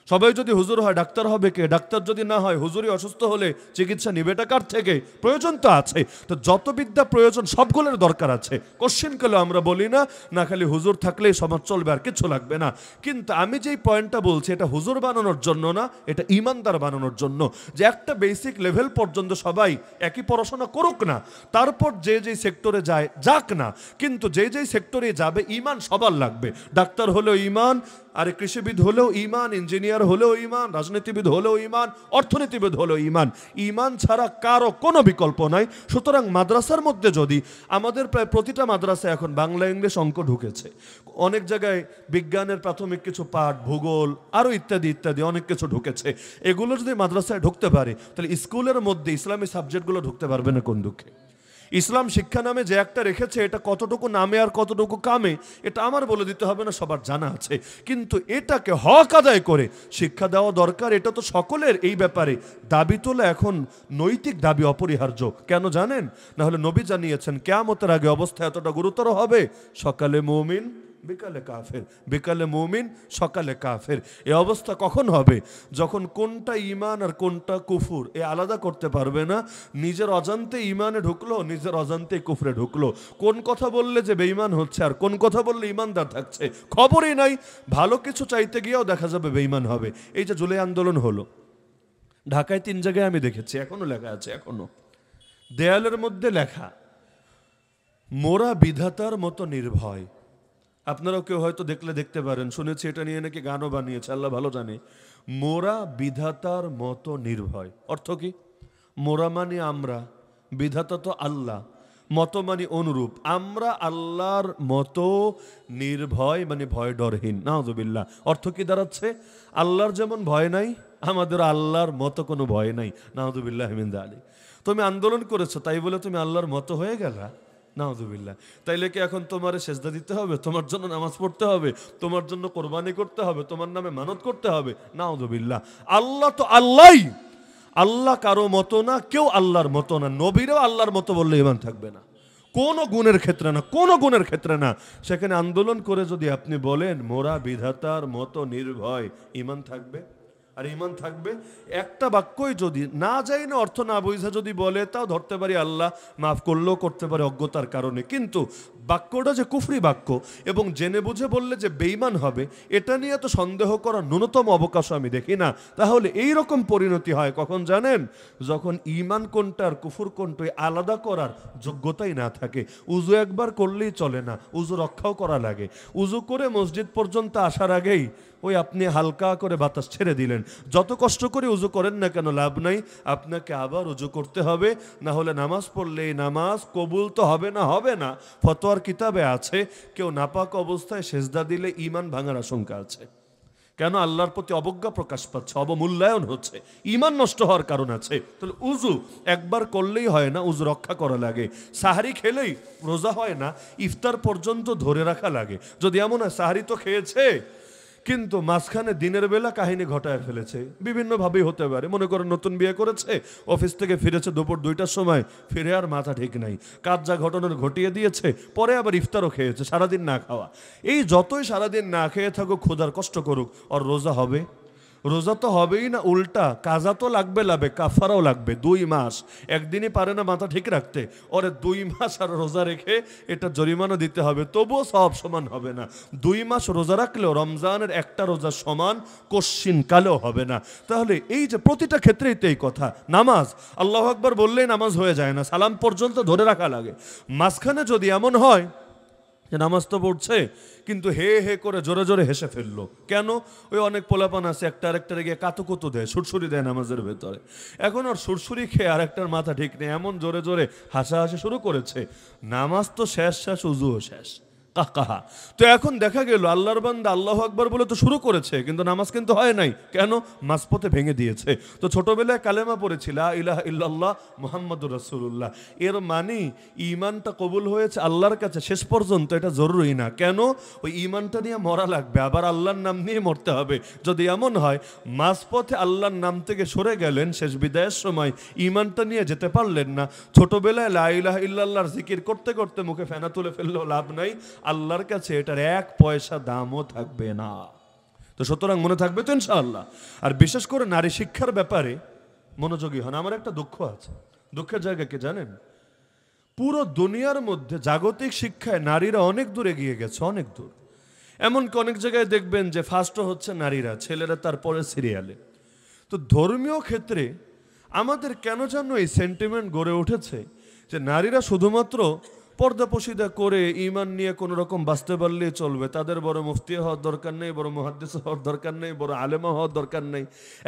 সবাই যদি হুজুর হয় ডাক্তার হবে কে? ডাক্তার যদি না হয়, হুজুরি অসুস্থ হলে চিকিৎসা নিবেটা কার থেকে? প্রয়োজন তো আছে। তো যত বিদ্যা প্রয়োজন সবগুলোর দরকার আছে। কোশ্চেন কালে আমরা বলি না না খালি হুজুর থাকলেই সমাজ চলবে আর কিছু লাগবে না। কিন্তু আমি যেই পয়েন্টটা বলছি এটা হুজুর বানানোর জন্য না, এটা ইমানদার বানানোর জন্য। যে একটা বেসিক লেভেল পর্যন্ত সবাই একই পড়াশোনা করুক না, তারপর যে যেই সেক্টরে যায় যাক না, কিন্তু যে যেই সেক্টরে যাবে ইমান সবার লাগবে। ডাক্তার হলেও ইমান, আরে কৃষিবিদ হলেও ইমান, ইঞ্জিনিয়ার হলেও ইমান, রাজনীতিবিদ হলেও ইমান, অর্থনীতিবিদ হলেও ইমান। ইমান ছাড়া কারো কোনো বিকল্প নাই। সুতরাং মাদ্রাসার মধ্যে যদি আমাদের প্রায় প্রতিটা মাদ্রাসায় এখন বাংলা, ইংলিশ, অঙ্ক ঢুকেছে, অনেক জায়গায় বিজ্ঞানের প্রাথমিক কিছু পাঠ, ভূগোল, আরও ইত্যাদি ইত্যাদি অনেক কিছু ঢুকেছে। এগুলো যদি মাদ্রাসায় ঢুকতে পারে তাহলে স্কুলের মধ্যে ইসলামী সাবজেক্টগুলো ঢুকতে পারবে না কোন দুঃখে? ইসলাম শিক্ষা নামে যে একটা রেখেছে, এটা কতটুকু নামে আর কতটুকু কামে এটা আমার বলে দিতে হবে না, সবার জানা আছে। কিন্তু এটাকে হক আদায় করে শিক্ষা দেওয়া দরকার। এটা তো সকলের এই ব্যাপারে দাবি তোলা এখন নৈতিক দাবি অপরিহার্য। কেন জানেন? না হলে নবী জানিয়েছেন কিয়ামতের আগে অবস্থা এতটা গুরুতর হবে, সকালে মুমিন বিকালে কাফের, বিকালে মুমিন সকালে কাফের। এই অবস্থা কখন হবে? যখন কোনটা ইমান আর কোনটা কুফুর এ আলাদা করতে পারবে না। নিজের অজান্তে ইমানে ঢুকলো, নিজের অজান্তে কুফরে ঢুকলো। কোন কথা বললে যে বেঈমান হচ্ছে আর কোন কথা বললে ইমানদার থাকছে খবরই নাই। ভালো কিছু চাইতে গিয়েও দেখা যাবে বেঈমান হবে। এই যে জুলাই আন্দোলন হলো, ঢাকায় 3 জায়গায় আমি দেখেছি, এখনো লেখা আছে, এখনো দেয়ালের মধ্যে লেখা, মোরা বিধাতার মতো নির্ভয়। আপনারাও কেউ হয়তো দেখলে দেখতে পারেন, শুনেছি এটা নিয়ে নাকি গানও বানিয়েছে, আল্লাহ ভালো জানে। মোরা বিধাতার মতো নির্ভয় অর্থ কি? মোরা মানে আমরা, বিধাতা তো আল্লাহ, মতো মানে অনুরূপ। আমরা আল্লাহর মতো নির্ভয় মানে ভয় ডরহীন। নাউযুবিল্লাহ। অর্থ কি দাঁড়াচ্ছে? আল্লাহর যেমন ভয় নাই, আমাদের আল্লাহর মতো কোনো ভয় নাই। নাউযুবিল্লাহ মিন যালিক। তুমি আন্দোলন করেছো তাই বলে তুমি আল্লাহর মতো হয়ে গেলা? নাউযুবিল্লাহ। তাইলে কি এখন তোমার সেজদা দিতে হবে, তোমার জন্য নামাজ পড়তে হবে, তোমার জন্য কোরবানি করতে হবে, তোমার নামে মানত করতে হবে? নাউযুবিল্লাহ। আল্লাহ তো আল্লাহই, আল্লাহ কারো মতো না, কেউ আল্লাহর মতো না। নবীরাও আল্লাহর মতো বললে ঈমান থাকবে না, কোনো গুণের ক্ষেত্রে না, কোনো গুণের ক্ষেত্রে না। সেখানে আন্দোলন করে যদি আপনি বলেন মোরা বিধাতার মতো নির্ভয়, ঈমান থাকবে? আর ঈমান থাকবে একটা বাক্যই যদি না যাই না অর্থ না বুঝা যদি বলে, তাও ধরতে পারি আল্লাহ মাফ করলেও করতে পারে অজ্ঞতার কারণে। কিন্তু বাক্যটা যে কুফরি বাক্য এবং জেনে বুঝে বললে যে বেঈমান হবে, এটা নিয়ে তো সন্দেহ করার ন্যূনতম অবকাশ আমি দেখি না। তাহলে এই রকম পরিণতি হয় কখন জানেন? যখন ঈমান কোনটা আর কুফর কোনটা আলাদা করার যোগ্যতাই না থাকে। উজু একবার করলেই চলে না, উজু রক্ষাও করা লাগে। উজু করে মসজিদ পর্যন্ত আসার আগেই ওই আপনি হালকা করে বাতাস ছেড়ে দিলেন। যত কষ্ট করে উজু করেন না কেন লাভ নাই, আপনাকে আবার উজু করতে হবে। না হলে নামাজ পড়লে নামাজ কবুল তো হবে না, হবে না। ফতোয়ার কিতাবে আছে কেউ নাপাক অবস্থায় সেজদা দিলে ঈমান ভাঙার আশঙ্কা আছে। কেন? আল্লাহর প্রতি অবজ্ঞা প্রকাশ পাচ্ছে, অবমূল্যায়ন হচ্ছে, ঈমান নষ্ট হওয়ার কারণ আছে। তাহলে উজু একবার করলেই হয় না, উজু রক্ষা করা লাগে। সাহারি খেলেই রোজা হয় না, ইফতার পর্যন্ত ধরে রাখা লাগে। যদি এমন হয় সাহারি তো খেয়েছে কিন্তু মাঝখানে দিনের বেলা কাহিনী ঘটায় ফেলেছে, বিভিন্নভাবেই হতে পারে। মনে করেন নতুন বিয়ে করেছে, অফিস থেকে ফিরেছে দুপুর 2টার সময়, ফিরে আর মাথা ঠিক নাই, কাজ যা ঘটনার ঘটিয়ে দিয়েছে, পরে আবার ইফতারও খেয়েছে, সারাদিন না খাওয়া। এই যতই সারাদিন না খেয়ে থাকুক, ক্ষুধার কষ্ট করুক, আর রোজা হবে? রোজা তো হবেই না, উল্টা কাজা তো লাগবে, লাগবে কাফারাও লাগবে। 2 মাস একদিনই পারে না মাথা ঠিক রাখতে, ওরে 2 মাস আর রোজা রেখে এটা জরিমানা দিতে হবে, তবুও সব সমান হবে না। 2 মাস রোজা রাখলেও রমজানের একটা রোজা সমান কশ্চিন কালেও হবে না। তাহলে এই যে প্রতিটা ক্ষেত্রেই তো এই কথা। নামাজ আল্লাহু আকবার বললেই নামাজ হয়ে যায় না, সালাম পর্যন্ত ধরে রাখা লাগে। মাঝখানে যদি এমন হয় যে নামাজ তো পড়ছে কিন্তু হে হে করে জোরে জোরে হেসে ফেললো, কেন? ওই অনেক পোলাপান আছে একটা আরেকটারে গিয়ে কাতুকুতু দেয়, সুরসুরি দেয় নামাজের ভেতরে। এখন ওর সুরসুরি খেয়ে আরেকটার মাথা ঠিক নেই, এমন জোরে জোরে হাসাহাসি শুরু করেছে। নামাজ তো শেষ, উজুও শেষ। কাহকাহা। তো এখন দেখা গেল আল্লাহর বান্দা আল্লাহু আকবার বলে তো শুরু করেছে, কিন্তু নামাজ কিন্তু হয় নাই। কেন? মাঝপথে ভেঙে দিয়েছে। তো ছোটবেলায় কালেমা পড়েছি লা ইলাহা ইল্লাল্লাহ মুহাম্মাদুর রাসূলুল্লাহ, এর মানে ঈমানটা কবুল হয়েছে আল্লাহর কাছে শেষ পর্যন্ত, এটা জরুরি না। কেন? ওই ঈমানটা নিয়ে মরা লাগবে, আবার আল্লাহর নাম নিয়ে মরতে হবে। যদি এমন হয় মাঝপথে আল্লাহর নাম থেকে সরে গেলেন, শেষ বিদায়ের সময় ঈমানটা নিয়ে যেতে পারলেন না, ছোটবেলায় লা ইলাহা ইল্লাল্লাহর জিকির করতে করতে মুখে ফেনা তুলে ফেললেও লাভ নাই, আল্লাহর কাছে এটার 1 পয়সা দামও থাকবে না। তো সুতরাং মনে থাকবে তো ইনশাআল্লাহ। আর বিশেষ করে নারী শিক্ষার ব্যাপারে মনোযোগী হন। আমার একটা দুঃখ আছে, দুঃখের জায়গা কি জানেন? পুরো দুনিয়ার মধ্যে জাগতিক শিক্ষায় নারীরা অনেক দূর এগিয়ে গেছে, অনেক দূর। এমনকি অনেক জায়গায় দেখবেন যে ফার্স্টও হচ্ছে নারীরা, ছেলেরা তারপরে সিরিয়ালে। তো ধর্মীয় ক্ষেত্রে আমাদের কেন যেন এই সেন্টিমেন্ট গড়ে উঠেছে যে নারীরা শুধুমাত্র পর্দাপশিদা করে ঈমান নিয়ে কোনো রকম বাঁচতে পারলেই চলবে, তাদের বড় মুফতি হওয়ার দরকার নেই, বড় মুহাদ্দিস হওয়ার দরকার নেই, বড় আলেমা হওয়ার দরকার নেই।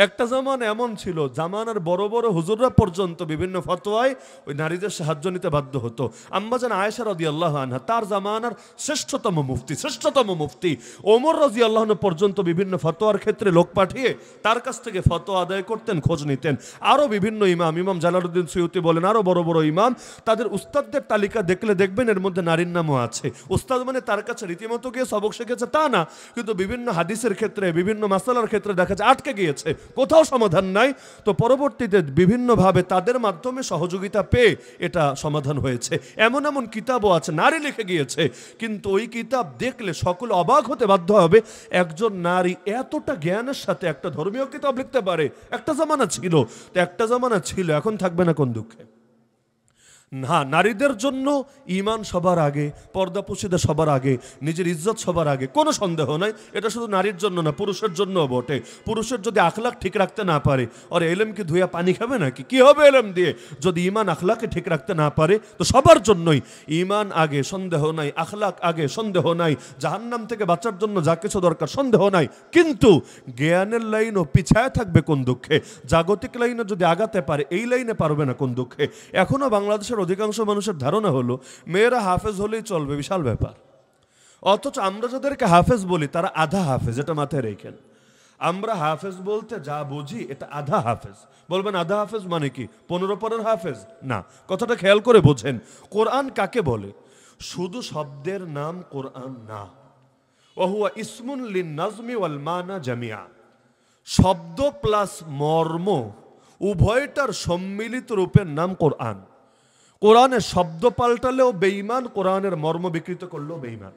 একটা জামান এমন ছিল, জামানার বড় বড় হুজুররা পর্যন্ত বিভিন্ন ফতোয়ায় ওই নারীদের সাহায্য নিতে বাধ্য হতো। আম্মাজান আয়েশা রাদিয়াল্লাহু আনহা, তার জামানার শ্রেষ্ঠতম মুফতি ওমর রাদিয়াল্লাহু আনহু পর্যন্ত বিভিন্ন ফতোয়ার ক্ষেত্রে লোক পাঠিয়ে তার কাছ থেকে ফতোয়া আদায় করতেন, খোঁজ নিতেন। আরও বিভিন্ন ইমাম জালালউদ্দিন সুয়ুতি বলেন, আরও বড় বড় ইমাম, তাদের উস্তাদদের তালিকা দেখলে দেখবেন এর মধ্যে নারীর নামও আছে। উস্তাদ মানে তার কাছে রীতিমতো গিয়ে সবক শিখেছে তা না, কিন্তু বিভিন্ন হাদিসের ক্ষেত্রে, বিভিন্ন মাসালার ক্ষেত্রে দেখা যায় আটকে গিয়েছে, কোথাও সমাধান নাই। তো পরবর্তীতে বিভিন্নভাবে তাদের মাধ্যমে সহযোগিতা পেয়ে এটা সমাধান হয়েছে। এমন এমন কিতাবও আছে নারী লিখে গিয়েছে, কিন্তু ওই কিতাব দেখলে সকলে অবাক হতে বাধ্য হবে, একজন নারী এতটা জ্ঞানের সাথে একটা ধর্মীয় কিতাব লিখতে পারে। একটা জামানা ছিল, তো একটা জামানা ছিল, এখন থাকবে না কোন দুঃখে। না, নারীদের জন্য ঈমান সবার আগে, পর্দাপশিদা সবার আগে, নিজের ইজ্জত সবার আগে, কোনো সন্দেহ নাই। এটা শুধু নারীর জন্য না, পুরুষের জন্যও বটে। পুরুষের যদি আখলাক ঠিক রাখতে না পারে, আর এলেম কি ধুইয়া পানি খাবে নাকি? কি হবে এলেম দিয়ে? যদি ঈমান আখলাকে ঠিক রাখতে না পারে, তো সবার জন্যই ঈমান আগে, সন্দেহ নাই, আখলাক আগে, সন্দেহ নাই, জাহান্নাম থেকে বাঁচার জন্য যা কিছু দরকার সন্দেহ নাই। কিন্তু জ্ঞানের লাইনও পিছায় থাকবে কোন দুঃখে? জাগতিক লাইনে যদি আগাতে পারে, এই লাইনে পারবে না কোন দুঃখে? এখনো বাংলাদেশের অধিকাংশ মানুষের ধারণা হলো মেয়েরা হাফেজ হলেই চলবে, বিশাল ব্যাপার। অথচ আমরা যাদেরকে হাফেজ বলি তারা আধা হাফেজ, এটা মাথায় রেখেন। আমরা হাফেজ বলতে যা বুঝি এটা আধা হাফেজ। বলবেন আধা হাফেজ মানে কি? 15 পারার হাফেজ না, কথাটা খেয়াল করে বোঝেন। কোরআন কাকে বলে? শুধু শব্দের নাম কোরআন না, ওহুয়া ইসমুন লিন নাজমি ওয়াল মানা জামিয়া। শব্দ প্লাস মর্ম উভয়টার সম্মিলিত রূপের নাম কোরআন। কোরআনের শব্দ পাল্টালেও বেঈমান, কোরআনের মর্ম বিকৃত করলেও বেঈমান।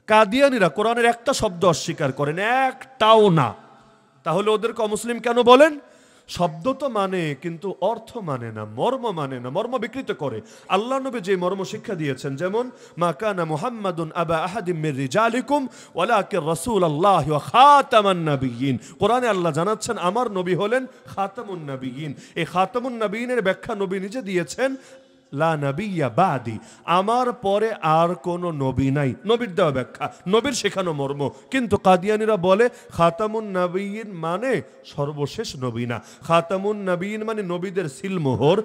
কাদিয়ানীরা কোরআনের একটা শব্দ অস্বীকার করেন, একটাও না। তাহলে ওদেরকে অমুসলিম কেন বলেন? শব্দ তো মানে, কিন্তু অর্থ মানে না, মর্ম মানে না, মর্ম বিকৃত করে। আল্লাহ নবী যে মর্ম শিক্ষা দিয়েছেন, যেমন মা কানা মুহাম্মাদুন আবা আহাদিম মির রিজালিকুম ওয়ালাকিন রাসূলুল্লাহি ওয়া খাতামান নাবিয়্যিন। কোরআনে আল্লাহ জানাচ্ছেন আমার নবী হলেন খাতামুন নাবিয়্যিন। এই খাতামুন নাবিয়্যিনের ব্যাখ্যা নবী নিজে দিয়েছেন, লা নবিয়্যা বাদি, আমার পরে আর কোনো নবী নাই। নবীর দেওয়া ব্যাখ্যা, নবীর শেখানো মর্ম। কিন্তু কাদিয়ানীরা বলে খাতামুন নবিয়্যিন মানে সর্বশেষ নবী না, খাতামুন নবিয়্যিন মানে নবীদের সিলমোহর,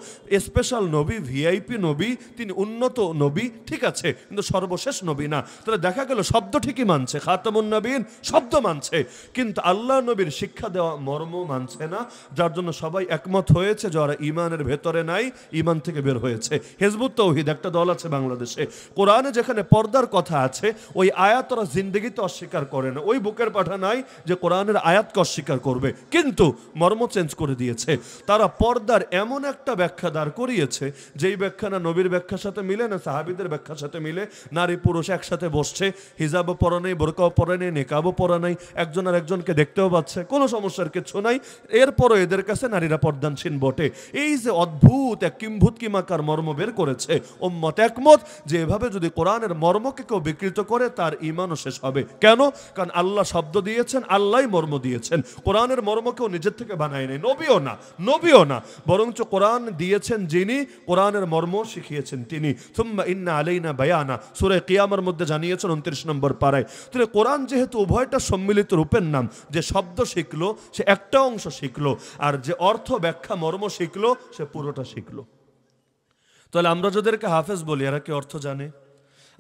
স্পেশাল নবী, ভিআইপি নবী, তিনি উন্নত নবী, ঠিক আছে, কিন্তু সর্বশেষ নবী না। তাহলে দেখা গেল শব্দ ঠিকই মানছে, খাতামুন নবিয়্যিন শব্দ মানছে, কিন্তু আল্লাহ নবীর শিক্ষা দেওয়া মর্ম মানছে না। যার জন্য সবাই একমত হয়েছে যারা ঈমানের ভেতরে নাই, ঈমান থেকে বের হয়েছে। হিজবুত তাওহীদ একটা দল আছে বাংলাদেশে, কোরআনে যেখানে পর্দার কথা আছে ওই আয়াত ওরা জিন্দেগিতে অস্বীকার করে না। ওই বুকের পাঠা নাই যে কোরআনের আয়াতকে অস্বীকার করবে, কিন্তু মর্ম চেঞ্জ করে দিয়েছে। তারা পর্দার এমন একটা ব্যাখ্যা দাঁড় করিয়েছে যেই ব্যাখ্যা না নবীর ব্যাখ্যার সাথে মিলে, না সাহাবীদের ব্যাখ্যার সাথে মিলে। নারী পুরুষ একসাথে বসছে, হিজাবও পরা নেই, বোরকাও পরা নেই, নিকাবও পরা নাই, একজন আর একজনকে দেখতেও পাচ্ছে, কোনো সমস্যার কিছু নাই। এরপরও এদের কাছে নারীরা পর্দানসীন বটে। এই যে অদ্ভুত এক কিম্ভূত কিমাকার মর্ম বের করেছে, উম্মত একমত যে এভাবে যদি কোরআনের মর্মকে কেউ বিকৃত করে তার ঈমানও শেষ হবে। কেন? কারণ আল্লাহ শব্দ দিয়েছেন, আল্লাহই মর্ম দিয়েছেন। কোরআনের মর্ম কেউ নিজের থেকে বানায় নাই, নবীও না, বরঞ্চ কোরআন দিয়েছেন যিনি, কোরআনের মর্ম শিখিয়েছেন তিনি। সুম্মা ইন্না আলাইনা বায়ানা, সূরা কিয়ামার মধ্যে জানিয়েছেন 29 নম্বর পারায়। তাহলে কোরআন যেহেতু উভয়টা সম্মিলিত রূপের নাম, যে শব্দ শিখলো সে একটা অংশ শিখলো, আর যে অর্থ ব্যাখ্যা মর্ম শিখলো সে পুরোটা শিখলো। তাহলে আমরা যাদেরকে হাফেজ বলি এরা কি অর্থ জানে?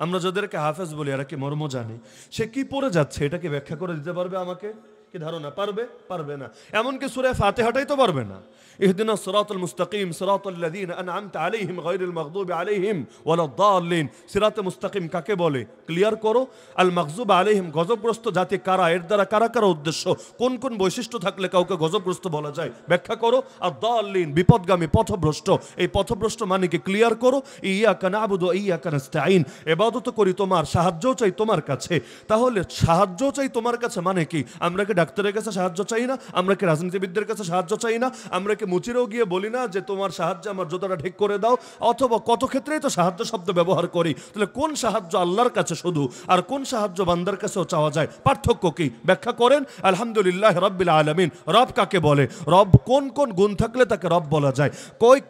আমরা যাদেরকে হাফেজ বলি এরা কি মর্ম জানে? সে কি পড়ে যাচ্ছে এটা কি ব্যাখ্যা করে দিতে পারবে আমাকে? কি ধারণা পারবে? পারবে না। এমনকি সূরা ফাতিহাটাই তো পারবে না। ইহদিনাস সিরাতাল মুস্তাকিম সিরাতাল্লাযীনা আন'আমতা আলাইহিম গায়রিল মাগদুবি আলাইহিম ওয়ালাদ-দাল্লিন। সিরাতে মুস্তাকিম কাকে বলে ক্লিয়ার করো। আল মাগযুব আলাইহিম গজবগ্রস্ত জাতি কারা, এর দ্বারা কারা কারা উদ্দেশ্য, কোন কোন বৈশিষ্ট্য থাকলে কাউকে গজবগ্রস্ত বলা যায় ব্যাখ্যা করো। আদ-দাল্লিন বিপদগামী পথভ্রষ্ট, এই পথভ্রষ্ট মানে কি ক্লিয়ার করো। ইয়াকা না'বুদু ওয়া ইয়াকা নাস্তাঈন, ইবাদত করি তোমার, সাহায্য চাই তোমার কাছে। তাহলে সাহায্য চাই তোমার কাছে মানে কি? আমরা কি ডাক্তারের কাছে সাহায্য চাই না? আমরা কি রাজনীতিবিদদের কাছে সাহায্য চাই না? আমরা কি মুচিরেও গিয়ে বলি না যে তোমার সাহায্যে আমার জুতাটা ঠিক করে দাও? অথবা কত ক্ষেত্রেই তো সাহায্য শব্দ ব্যবহার করি। তাহলে কোন সাহায্য আল্লাহর কাছে শুধু, আর কোন সাহায্য বান্দার কাছেও চাওয়া যায়? পার্থক্য কি ব্যাখ্যা করেন। আলহামদুলিল্লাহ রাব্বিল আলামিন, রব কাকে বলে? রব কোন কোন গুণ থাকলে তাকে রব বলা যায়?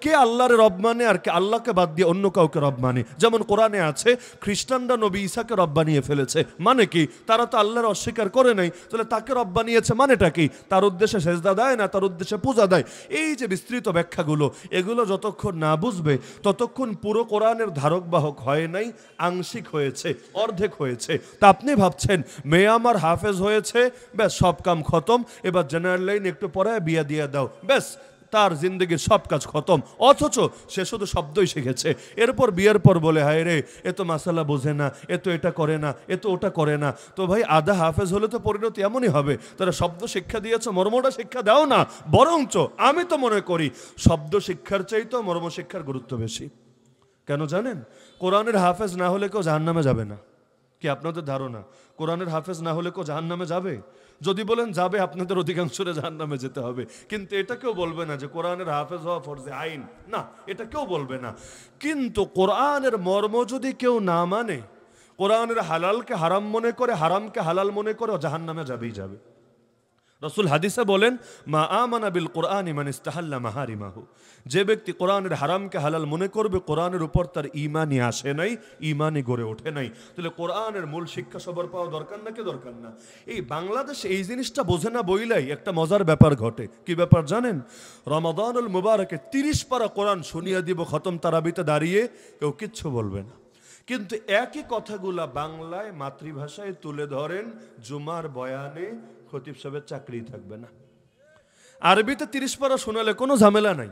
কে আল্লাহর রব মানে আর কে আল্লাহকে বাদ দিয়ে অন্য কাউকে রব মানে? যেমন কোরআনে আছে খ্রিস্টানরা নবী ঈসাকে রব বানিয়ে ফেলেছে, মানে কি? তারা তো আল্লাহর অস্বীকার করে নাই, তাহলে তাকে রব বানিয়েছে মানেটা কি? তার উদ্দেশ্যে সেজদা দেয় না, তার উদ্দেশ্যে পূজা দেয়। এই যে বিস্তৃত ব্যাখ্যাগুলো, এগুলো যতক্ষণ না বুঝবে ততক্ষণ পুরো কোরআনের ধারক বাহক হয় নাই, আংশিক হয়েছে, অর্ধেক হয়েছে। তা আপনি ভাবছেন মেয়ে আমার হাফেজ হয়েছে, ব্যাস সব কাম খতম, এবার জেনারেল লাইন একটু পরে বিয়ে দিয়ে দাও, ব্যাস তার জিন্দগির সব কাজ খতম। অথচ সে শুধু শব্দই শিখেছে। এরপর বিয়ের পর বলে হায় রে, এ তো মাসালা বোঝে না, এ তো এটা করে না, এ তো ওটা করে না। তো ভাই আধা হাফেজ হলে তো পরিণতি এমনই হবে। তারা শব্দ শিক্ষা দিয়েছে, মর্মটা শিক্ষা দাও না। বরঞ্চ আমি তো মনে করি শব্দ শিক্ষার চাইতেও মর্ম শিক্ষার গুরুত্ব বেশি। কেন জানেন? কোরআনের হাফেজ না হলে কেউ জাহান্নামে যাবে না। কি আপনাদের ধারণা কোরআনের হাফেজ না হলে কেউ জাহান্নামে যাবে? যদি বলেন যাবে, আপনাদের অধিকাংশরে জাহান্নামে যেতে হবে। কিন্তু এটা কেউ বলবে না যে কোরআনের হাফেজ হওয়া ফরজে আইন, না, এটা কেউ বলবে না। কিন্তু কোরআনের মর্ম যদি কেউ না মানে, কোরআনের হালালকে হারাম মনে করে, হারামকে হালাল মনে করে, জাহান্নামে যাবেই যাবে। রাসূল হাদিসে বলেন মা আমানা বিল কোরআনি মান ইস্তাহাল্লা মাহারিমাহু, যে ব্যক্তি কোরআনের হারামকে হালাল মনে করবে, কোরআনের উপর তার ঈমানই আসে নাই, ঈমানই গড়ে ওঠে নাই। তাহলে কোরআনের মূল শিক্ষা সবার পাওয়া দরকার না কি দরকার না? এই বাংলাদেশে এই জিনিসটা বোঝে না বইলাই একটা মজার ব্যাপার ঘটে। কি ব্যাপার জানেন? রমাদানুল মুবারকে 30 পারা কোরআন শুনিয়ে দিব খতম তারাবিতে দাঁড়িয়ে, কেউ কিচ্ছু বলবে না। কিন্তু একই কথাগুলা বাংলায় মাতৃভাষায় তুলে ধরেন জুমার বয়ানে, খতিব সাহেবের চাকরি থাকবে না। আরবিতে 30 পারা শোনালে কোনো ঝামেলা নাই।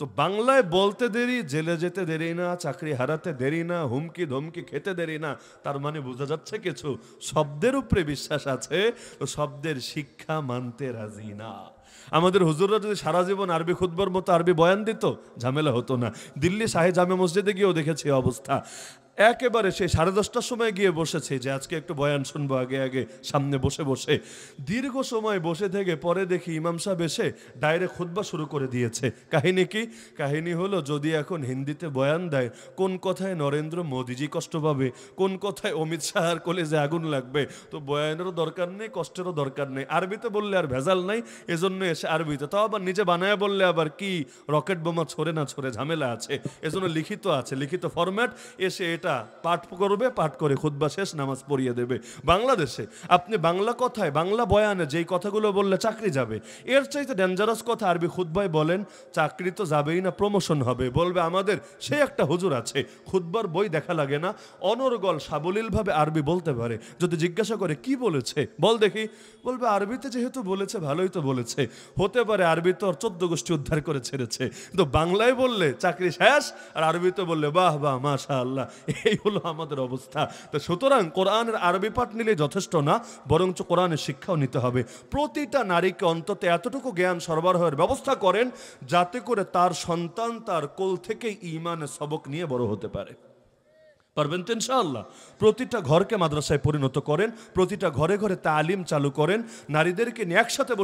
তো বাংলায় বলতে দেরি, জেলে যেতে দেরি না, চাকরি হারাতে দেরি না, হুমকি ধমকি খেতে দেরি না। তার মানে বোঝা যাচ্ছে কিছু শব্দের উপরে বিশ্বাস আছে, তো শব্দের শিক্ষা মানতে রাজি না। আমাদের হুজুররা যদি সারা জীবন আরবি খুতবার মতো আরবি বয়ান দিত, ঝামেলা হতো না। দিল্লি শাহে জামে মসজিদে গিয়েও দেখেছি অবস্থা। একেবারে সেই 10:30টার সময় গিয়ে বসেছে যে আজকে একটু বয়ান শুনবো, আগে আগে সামনে বসে বসে দীর্ঘ সময় বসে থেকে পরে দেখি ইমাম সাহেব এসে ডাইরেক্ট খুতবা শুরু করে দিয়েছে। কাহিনী কি? কাহিনী হলো যদি এখন হিন্দিতে বয়ান দেয়, কোন কথায় নরেন্দ্র মোদিজি কষ্ট পাবে, কোন কথায় অমিত শাহর কলেজে আগুন লাগবে, তো বয়ানেরও দরকার নেই, কষ্টেরও দরকার নেই। আরবিতে বললে আর ভেজাল নাই, এজন্য এসে আরবিতে, তাও আবার নিজে বানায় বললে আবার কি রকেট বোমা ছোড়ে না ছোড়ে ঝামেলা আছে। এজন্য লিখিত আছে, লিখিত ফরম্যাট, এসে এটা পাঠ করবে, পাঠ করে খুতবা শেষ, নামাজ পড়িয়ে দেবে। বাংলাদেশে আপনি বাংলা কথায়, বাংলা বয়ানে যেই কথাগুলো বললে চাকরি যাবে, এর চাইতে ডেঞ্জারাস কথা আরবি খুতবায় বলেন, চাকরি তো যাবেই না, প্রমোশন হবে। বলবে আমাদের সে একটা হুজুর আছে, খুতবার বই দেখা লাগে না, অনর্গল সাবলীলভাবে আরবি বলতে পারে। যদি জিজ্ঞাসা করে কি বলেছে বল দেখি, বলবে আরবিতে যেহেতু বলেছে ভালোই তো বলেছে। হতে পারে আরবি তো 14 গোষ্ঠী উদ্ধার করে ছেড়েছে, কিন্তু বাংলায় বললে চাকরি শেষ, আর আরবিতে বললে বাহ বাহ মাশাআল্লাহ। এই হলো আমাদের অবস্থা। তো সুতরাং কোরআনের আরবি পাঠ নিলে যথেষ্ট না, বরঞ্চ কোরআনের শিক্ষাও নিতে হবে। প্রতিটা নারীকে অন্তত এতটুকু জ্ঞান সরবরাহের ব্যবস্থা করেন যাতে করে তার সন্তান তার কোল থেকেই ঈমানের সবক নিয়ে বড় হতে পারে। পারবেন তো ইনশাআল্লাহ? প্রতিটা ঘরকে মাদ্রাসায় পরিণত করেন, প্রতিটা ঘরে ঘরে তালিম চালু করেন, নারীদেরকে নিয়ে একসাথে